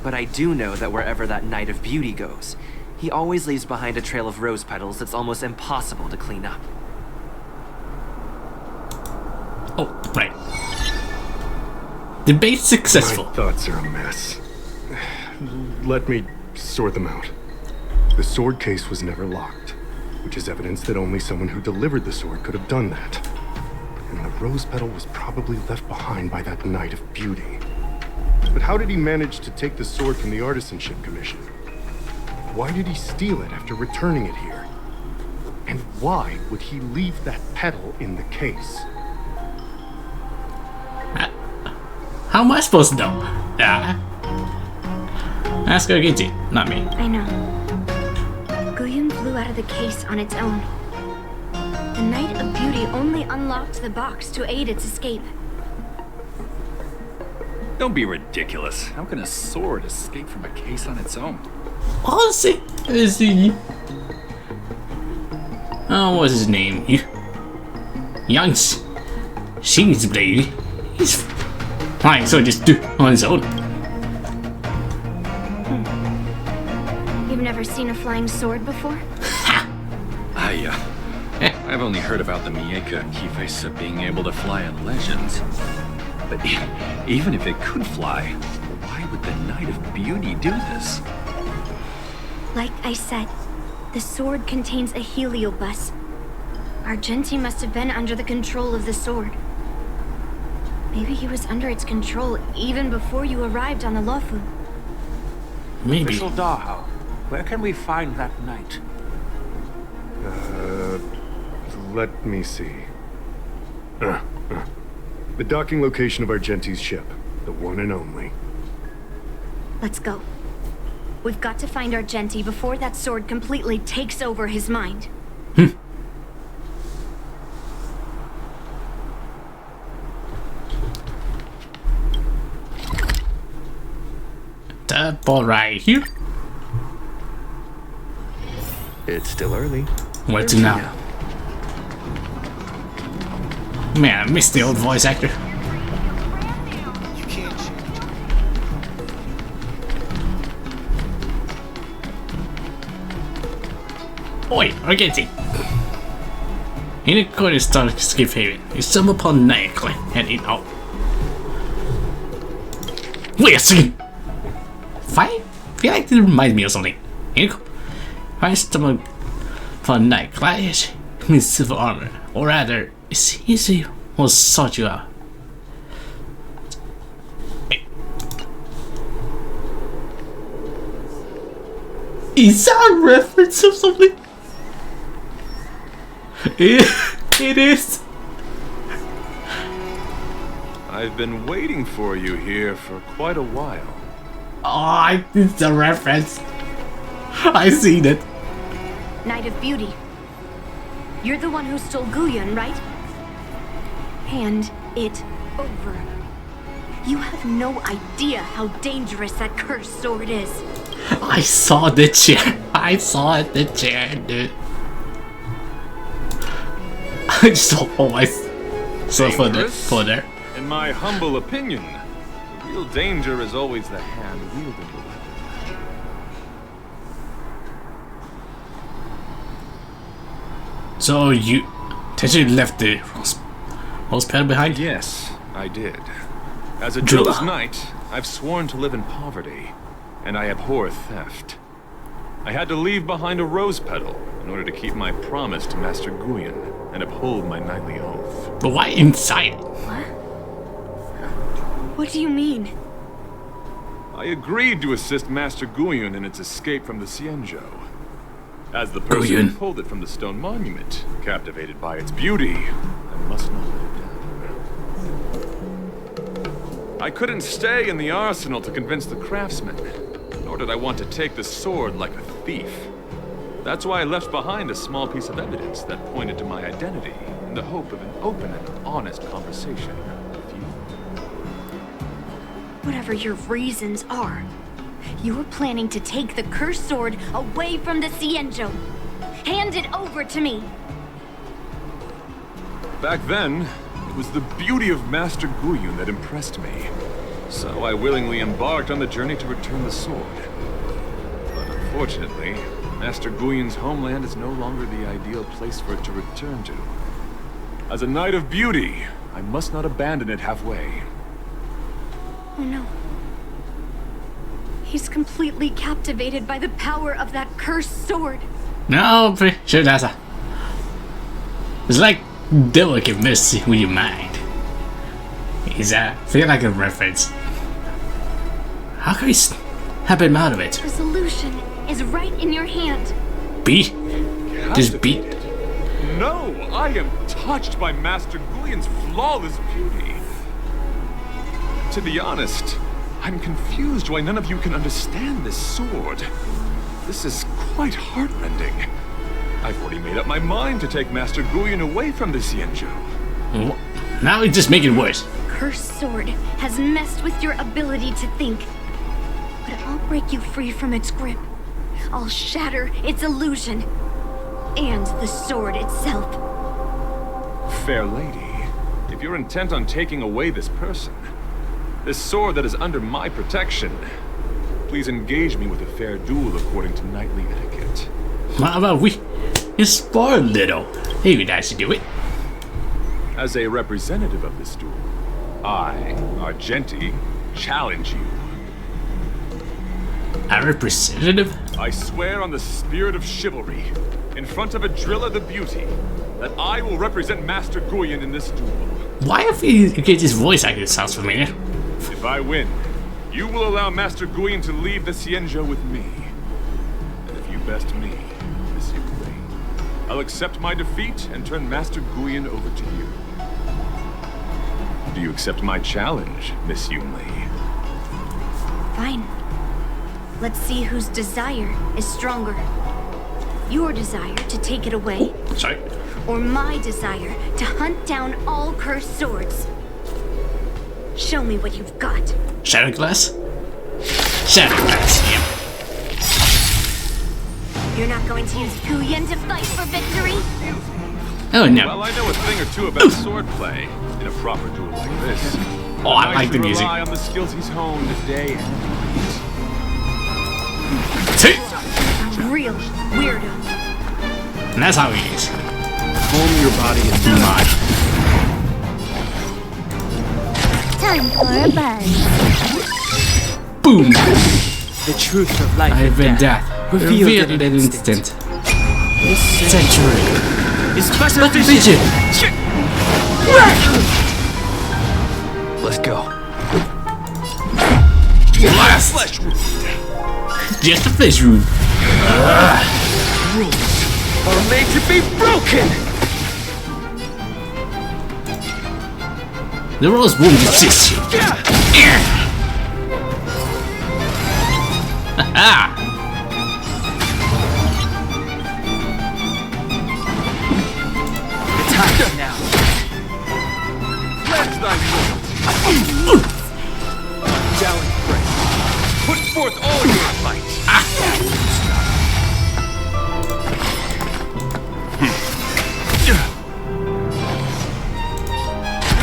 But I do know that wherever that Knight of Beauty goes, he always leaves behind a trail of rose petals that's almost impossible to clean up. Oh, right. Debate successful. My thoughts are a mess. Let me sort them out. The sword case was never locked, which is evidence that only someone who delivered the sword could have done that. And the rose petal was probably left behind by that Knight of Beauty. But how did he manage to take the sword from the Artisanship Commission? Why did he steal it after returning it here? And why would he leave that petal in the case? How am I supposed to know? Ask Agenji, not me. I know. Guyun flew out of the case on its own. The Knight of Beauty only unlocked the box to aid its escape. Don't be ridiculous. How can a sword escape from a case on its own? Oh, see. Oh, what's his name? Young Shin's blade. He's flying, so just do on his own. You've never seen a flying sword before? I've only heard about the Mieka Kifesa being able to fly in legends. But even if it could fly, why would the Knight of Beauty do this? Like I said, the sword contains a heliobus. Argenti must have been under the control of the sword. Maybe he was under its control even before you arrived on the Lofu. Maybe. Official Dahao, where can we find that knight? Let me see. The docking location of Argenti's ship. The one and only. Let's go. We've got to find Argenti before that sword completely takes over his mind. That ball right here. It's still early. What to now? Man, I missed the old voice actor. Oi, Argenti! In the corner stark skip haven, you stumble upon Nightclay heading out. Wait a second! I feel like this reminds me of something. I stumble upon Nightclay in silver armor, or rather, it's easy was such a. Is that a reference of something? It is. I've been waiting for you here for quite a while. Oh, it's a reference. I seen it. Knight of Beauty. You're the one who stole Guyun, right? Hand it over. You have no idea how dangerous that cursed sword is. I saw the chair. I saw the chair, dude. I just hold myself for there. In my humble opinion, the real danger is always the hand wielding the weapon. So you intentionally left the rose petal behind? Yes, I did. As a Drilla. Drilla's knight, I've sworn to live in poverty, and I abhor theft. I had to leave behind a rose petal in order to keep my promise to Master Guyun and uphold my knightly oath. But why inside? What do you mean? I agreed to assist Master Guyun in its escape from the Xianzhou. As the person who pulled it from the stone monument, captivated by its beauty, I must not let it down. I couldn't stay in the arsenal to convince the craftsman, nor did I want to take the sword like a thief. That's why I left behind a small piece of evidence that pointed to my identity in the hope of an open and honest conversation with you. Whatever your reasons are, you were planning to take the cursed sword away from the Xianzhou. Hand it over to me. Back then, it was the beauty of Master Guyun that impressed me. So I willingly embarked on the journey to return the sword. But unfortunately, Master Guyun's homeland is no longer the ideal place for it to return to. As a Knight of Beauty, I must not abandon it halfway. Oh no. He's completely captivated by the power of that cursed sword. No, pretty sure that's a. It's like devil can mess with your mind. Is that feel like a reference? How can we snap him out of it? The solution is right in your hand. Beat? Just beat. No, I am touched by Master Guyun's flawless beauty. To be honest, I'm confused why none of you can understand this sword. This is quite heartrending. I've already made up my mind to take Master Guyun away from the Xianzhou. Now it's just making it worse. Cursed sword has messed with your ability to think. But I'll break you free from its grip. I'll shatter its illusion. And the sword itself. Fair lady, if you're intent on taking away this person, this sword that is under my protection, please engage me with a fair duel according to knightly etiquette. How about we explore a little? Maybe that should do it. As a representative of this duel, I, Argenti, challenge you. A representative? I swear on the spirit of chivalry, in front of a Drilla the Beauty, that I will represent Master Guyun in this duel. Why if you get this voice actor sounds familiar? If I win, you will allow Master Guyon to leave the Xianzhou with me. And if you best me, Miss Yunli, I'll accept my defeat and turn Master Guyon over to you. Do you accept my challenge, Miss Yunli? Fine. Let's see whose desire is stronger. Your desire to take it away, Sorry. or my desire to hunt down all cursed swords. Show me what you've got. Shadow Glass? Shadow Glass, yeah. You're not going to use Guyon to fight for victory? Oh no. Well, I know a thing or two about swordplay in a proper duel like this. Oh, I like the music. Rely on the skills he's honed day and A real weirdo. And that's how he is. Calm your body and mind. Time for a buzz. Boom! The truth of life I've been death. Revealed in in an an instant. This Century. is special Vision! Let's go. Blast! Just a flesh wound. are made to be broken. The rules won't exist here. Haha! The time now. cleanse thy will. Down and pray. Put forth all your might.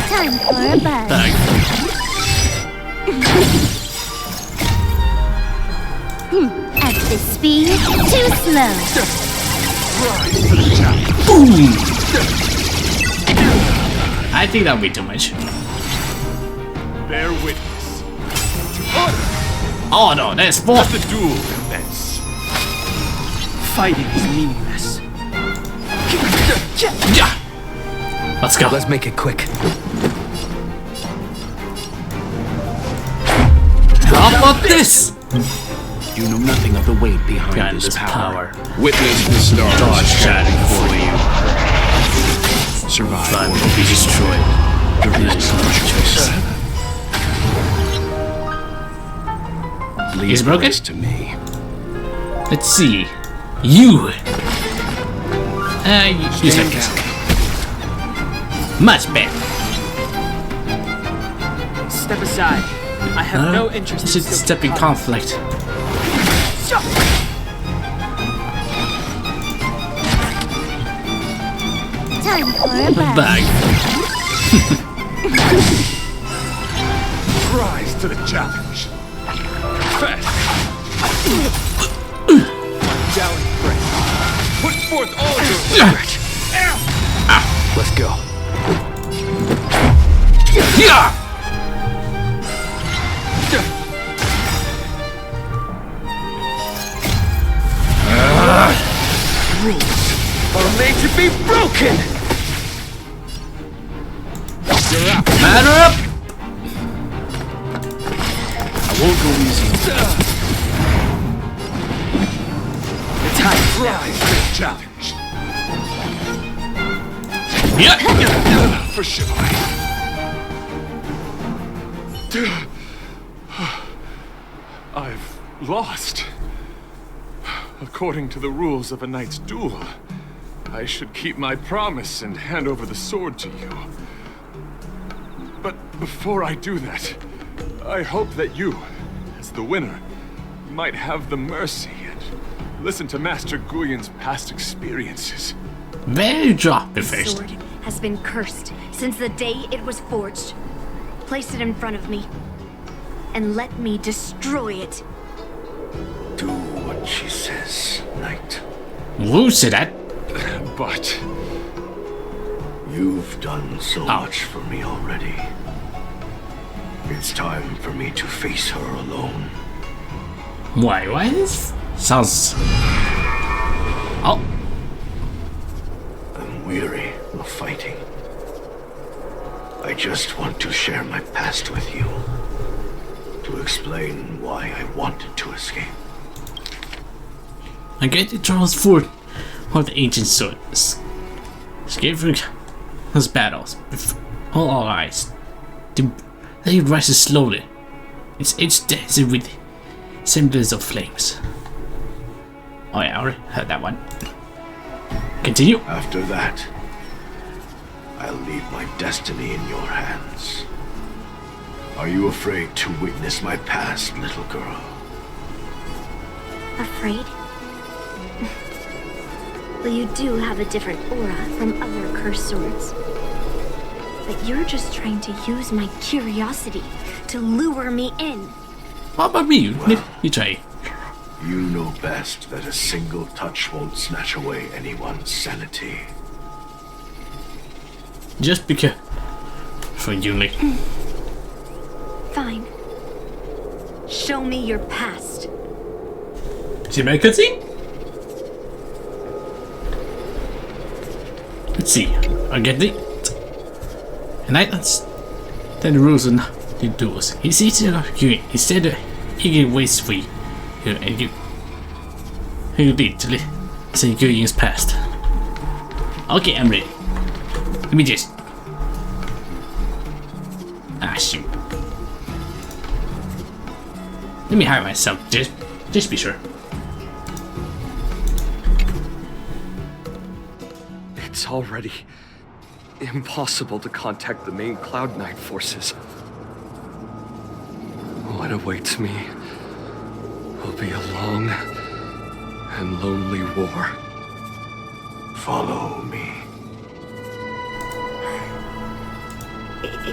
Time for a buzz. At this speed, too slow. Boom! I think that'll be too much. Bear witness. To order. Oh no, that's Let fourth. the duel commence. Fighting is meaningless. Yeah. Let's go. Let's make it quick. How about this? You know nothing of the weight behind Behind this this power. power. Witness the stars God shining before for you. Survive Sun or will be destroyed. There is no choice. Leave He's the broken? rest to me. Let's see. You. You Stand like down. much better. Step aside. I have no interest This in is stepping conflict. Time for a buzz. Bag. Rise to the challenge. Fast. Down and pray. Put forth all your courage. Let's go. Yeah. Are made to be broken. Matter up. I won't go easy. The time Rise to the challenge. Yeah. For sure. I've lost. According to the rules of a knight's duel, I should keep my promise and hand over the sword to you. But before I do that, I hope that you, as the winner, might have the mercy and listen to Master Guyon's past experiences. Very drop the The first. sword has been cursed since the day it was forged. Place it in front of me, and let me destroy it. Do what she says, Knight. Who said that? But You've done so much for me already. It's time for me to face her alone. Why? Why this sounds? Oh, I'm weary of fighting. I just want to share my past with you. To explain why I wanted to escape. I get to transform one of the ancient swords. Escape from those battles with all our eyes. Then it rises slowly. Its edge dancing with semblance of flames. Oh yeah, I already heard that one. Continue. After that, I'll leave my destiny in your hands. Are you afraid to witness my past, little girl? Afraid? Well, you do have a different aura from other cursed swords. But you're just trying to use my curiosity to lure me in. What about me? Well, you try. You know best that a single touch won't snatch away anyone's sanity. Just because for Yunli. Fine. Show me your past. See my cutscene? Let's see. I get the and I that's then the rules and the doors. He's easy to instead of he ways free. And you literally say Guyin's past. Okay, I'm ready. Let me just shoot. Let me hide myself, just be sure. It's already impossible to contact the main Cloud9 forces. What awaits me will be a long and lonely war. Follow me.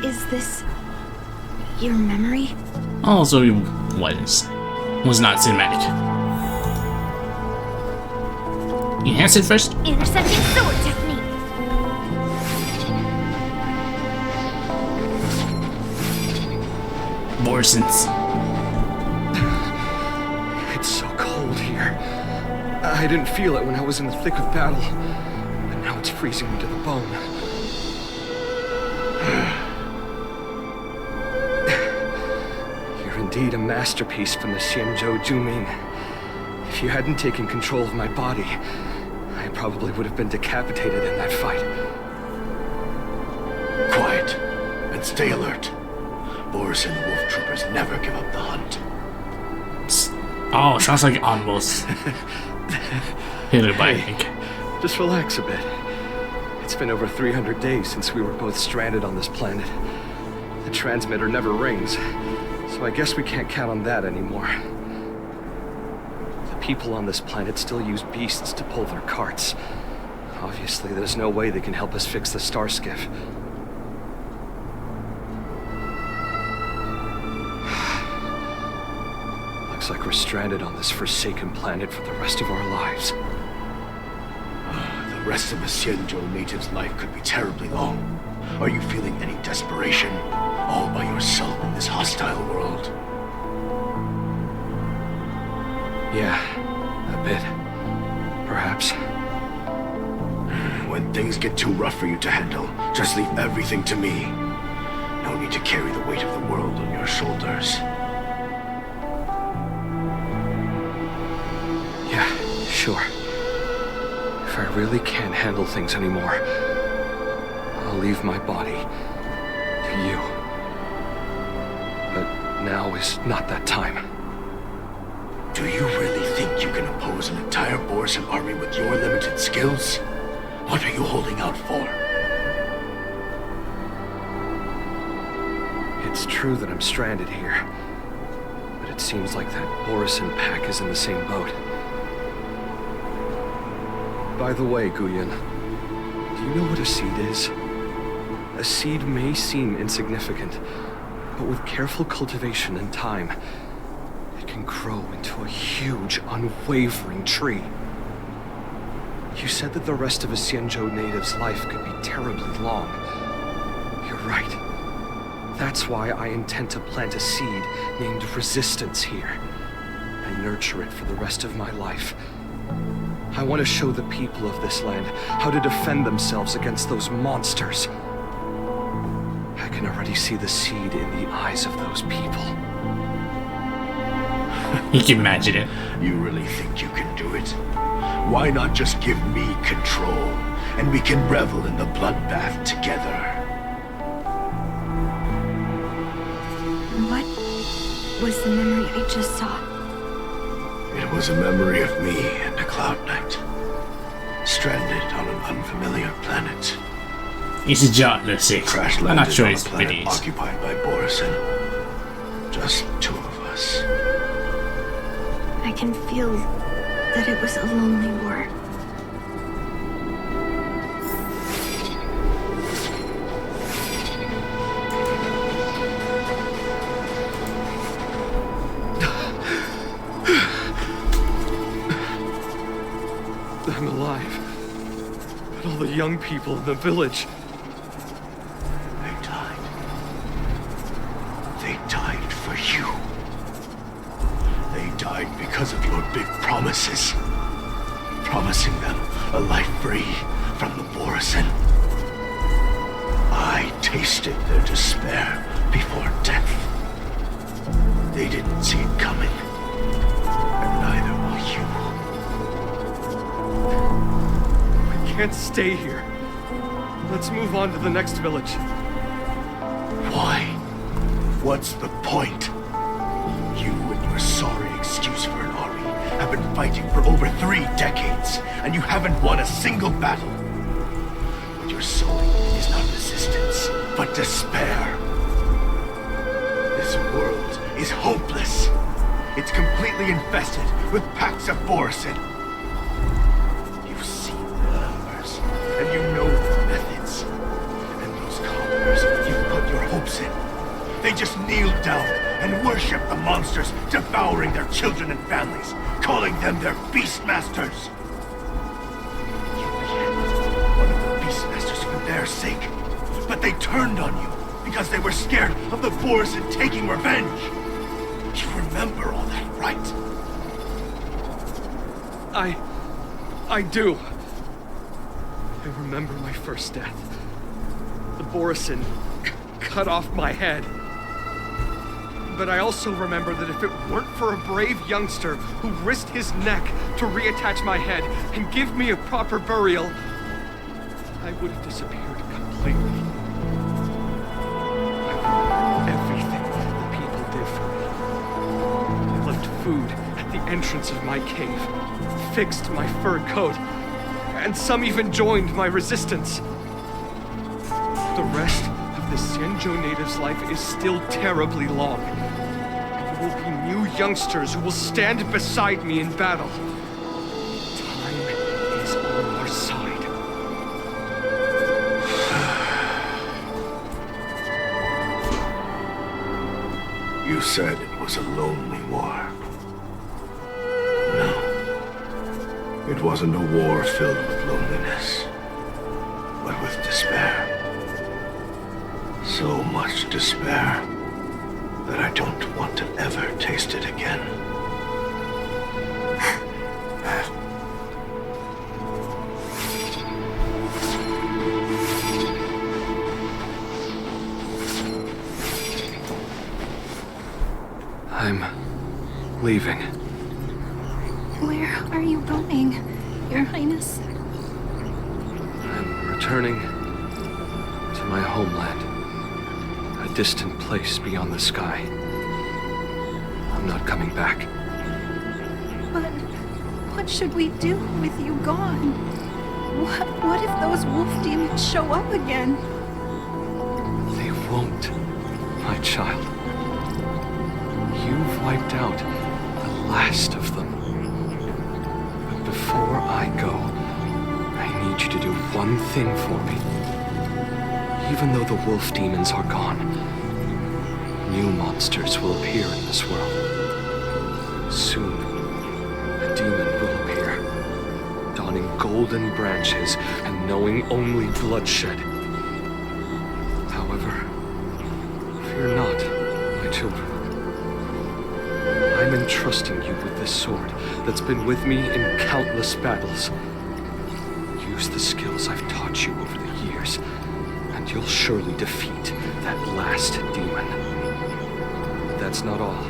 Is this your memory? Also, it was not cinematic. Enhance it first. Intercepting sword technique. Borsons. It's so cold here. I didn't feel it when I was in the thick of battle, but now it's freezing me to the bone. You're indeed a masterpiece from the Xianzhou Juming. If you hadn't taken control of my body, I probably would have been decapitated in that fight. Quiet and stay alert. Boris and the wolf troopers never give up the hunt. Oh, sounds like almost hit by, I think. Just relax a bit. It's been over 300 days since we were both stranded on this planet. The transmitter never rings, so I guess we can't count on that anymore. The people on this planet still use beasts to pull their carts. Obviously, there's no way they can help us fix the star skiff. Looks like we're stranded on this forsaken planet for the rest of our lives. The rest of a Xianzhou native's life could be terribly long. Are you feeling any desperation? All by yourself in this hostile world? Yeah, a bit. Perhaps. When things get too rough for you to handle, just leave everything to me. No need to carry the weight of the world on your shoulders. Yeah, sure. If I really can't handle things anymore, I'll leave my body to you. But now is not that time. Do you really think you can oppose an entire Borisan army with your limited skills? What are you holding out for? It's true that I'm stranded here, but it seems like that Borisan pack is in the same boat. By the way, Guyan, do you know what a seed is? A seed may seem insignificant, but with careful cultivation and time, it can grow into a huge, unwavering tree. You said that the rest of a Xianzhou native's life could be terribly long. You're right. That's why I intend to plant a seed named Resistance here, and nurture it for the rest of my life. I want to show the people of this land how to defend themselves against those monsters. I can already see the seed in the eyes of those people. You can imagine it. You really think you can do it? Why not just give me control, and we can revel in the bloodbath together? What was the memory I just saw? It was a memory of me and a Cloud Knight, stranded on an unfamiliar planet. It's a jar, let's see. Crash I'm landed not sure on a it's planet pretty. occupied by Borisin. Just two of us. I can feel that it was a lonely war. I'm alive. But all the young people in the village. They died. They died for you. They died because of your big promises. Promising them a life free from the Borisin. I tasted their despair before death. They didn't see it coming. And neither will you. I can't stay here. Let's move on to the next village. Why? What's the point? You and your sorry excuse for an army have been fighting for over 3 decades, and you haven't won a single battle. What you're sowing is not resistance, but despair. This world is hopeless. It's completely infested with packs of Borisin. You've seen the numbers, and you know the methods. And those commoners you've put your hopes in. They just kneel down and worship the monsters devouring their children and families, calling them their beastmasters. You beheaded one of the beastmasters for their sake, but they turned on you because they were scared of the Borisin taking revenge. You remember all that, right? I do. I remember my first death. The Borisin cut off my head. But I also remember that if it weren't for a brave youngster who risked his neck to reattach my head and give me a proper burial, I would have disappeared completely. Everything the people did for me. They left food at the entrance of my cave, fixed my fur coat, and some even joined my resistance. The rest of the Xianzhou native's life is still terribly long. There will be new youngsters who will stand beside me in battle. Time is on our side. You said it was a lonely war. No. It wasn't a war filled with loneliness, but with despair. So much despair that I don't want to ever taste it again. I'm leaving. Where are you going, Your Highness? I'm returning to my homeland. A distant place beyond the sky. I'm not coming back. But what should we do with you gone? What if those wolf demons show up again? They won't, my child. You've wiped out the last of them. But before I go, I need you to do one thing for me. Even though the wolf demons are gone, new monsters will appear in this world. Soon, a demon will appear, donning golden branches and knowing only bloodshed. However, fear not, my children. I'm entrusting you with this sword that's been with me in countless battles. Use the skills I've taught you over the years, and and you'll surely defeat that last demon. But that's not all.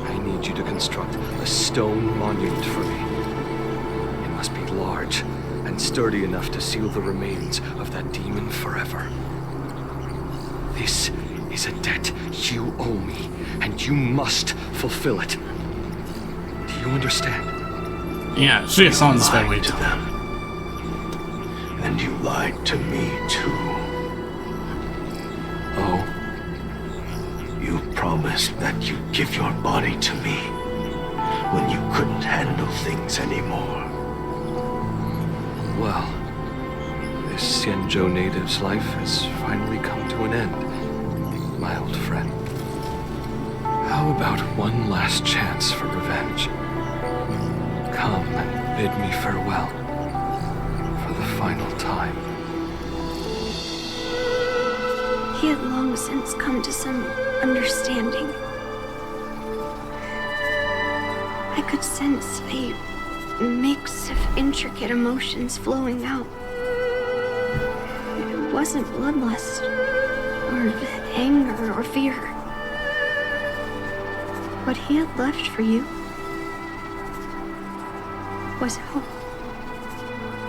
I need you to construct a stone monument for me. It must be large and sturdy enough to seal the remains of that demon forever. This is a debt you owe me, and you must fulfill it. Do you understand? Yeah, she sounds lied very to them. And you lied to me, too. Oh? You promised that you'd give your body to me when you couldn't handle things anymore. Well, this Xianzhou native's life has finally come to an end, my old friend. How about one last chance for revenge? Come and bid me farewell for the final time. He had long since come to some understanding. I could sense a mix of intricate emotions flowing out. It wasn't bloodlust, or anger, or fear. What he had left for you was hope.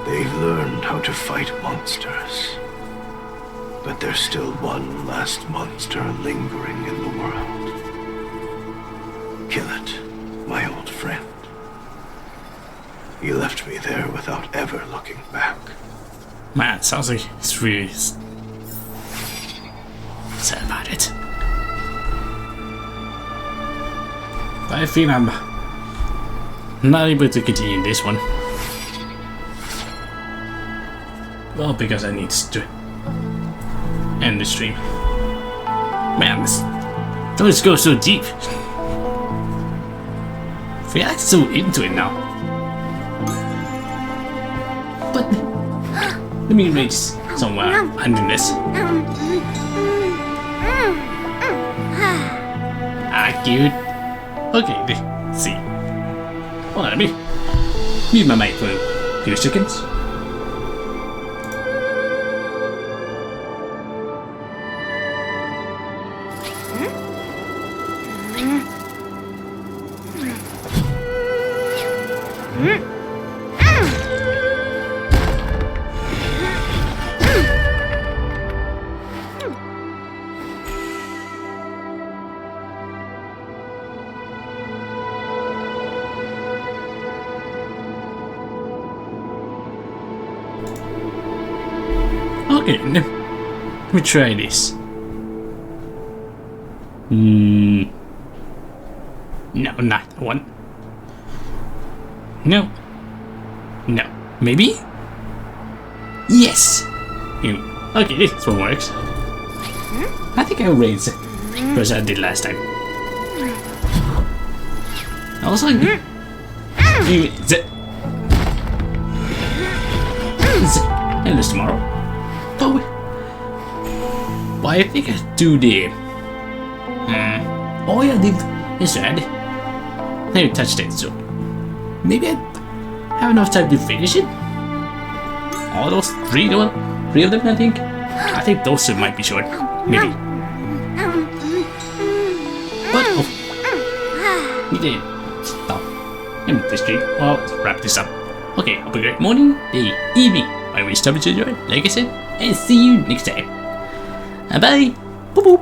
They've learned how to fight monsters. But there's still one last monster lingering in the world. Kill it, my old friend. You left me there without ever looking back. Man, it sounds like it's really sad about it. I feel I'm not able to continue this one. Well, because I need to end the stream. Man, this stories go so deep. I feel like so into it now. But let me reach somewhere under this. Ah, cute. Okay, let's see. Hold on, let me mute my mic for a few seconds. Okay, let me try this. No, not that one. No. No. Maybe? Yes! Okay, this one works. I think I raised it as I did last time. I was like, and this tomorrow. But I think I do the. Oh yeah, it's red. I haven't touched it, so maybe I have enough time to finish it. All those three of them, I think. I think those two might be short, maybe. But oh, we did stop in the stream. Well, let's wrap this up. Okay, have a great morning, day, evening. I wish to enjoy, like I said, and see you next time. Bye. Boop boop.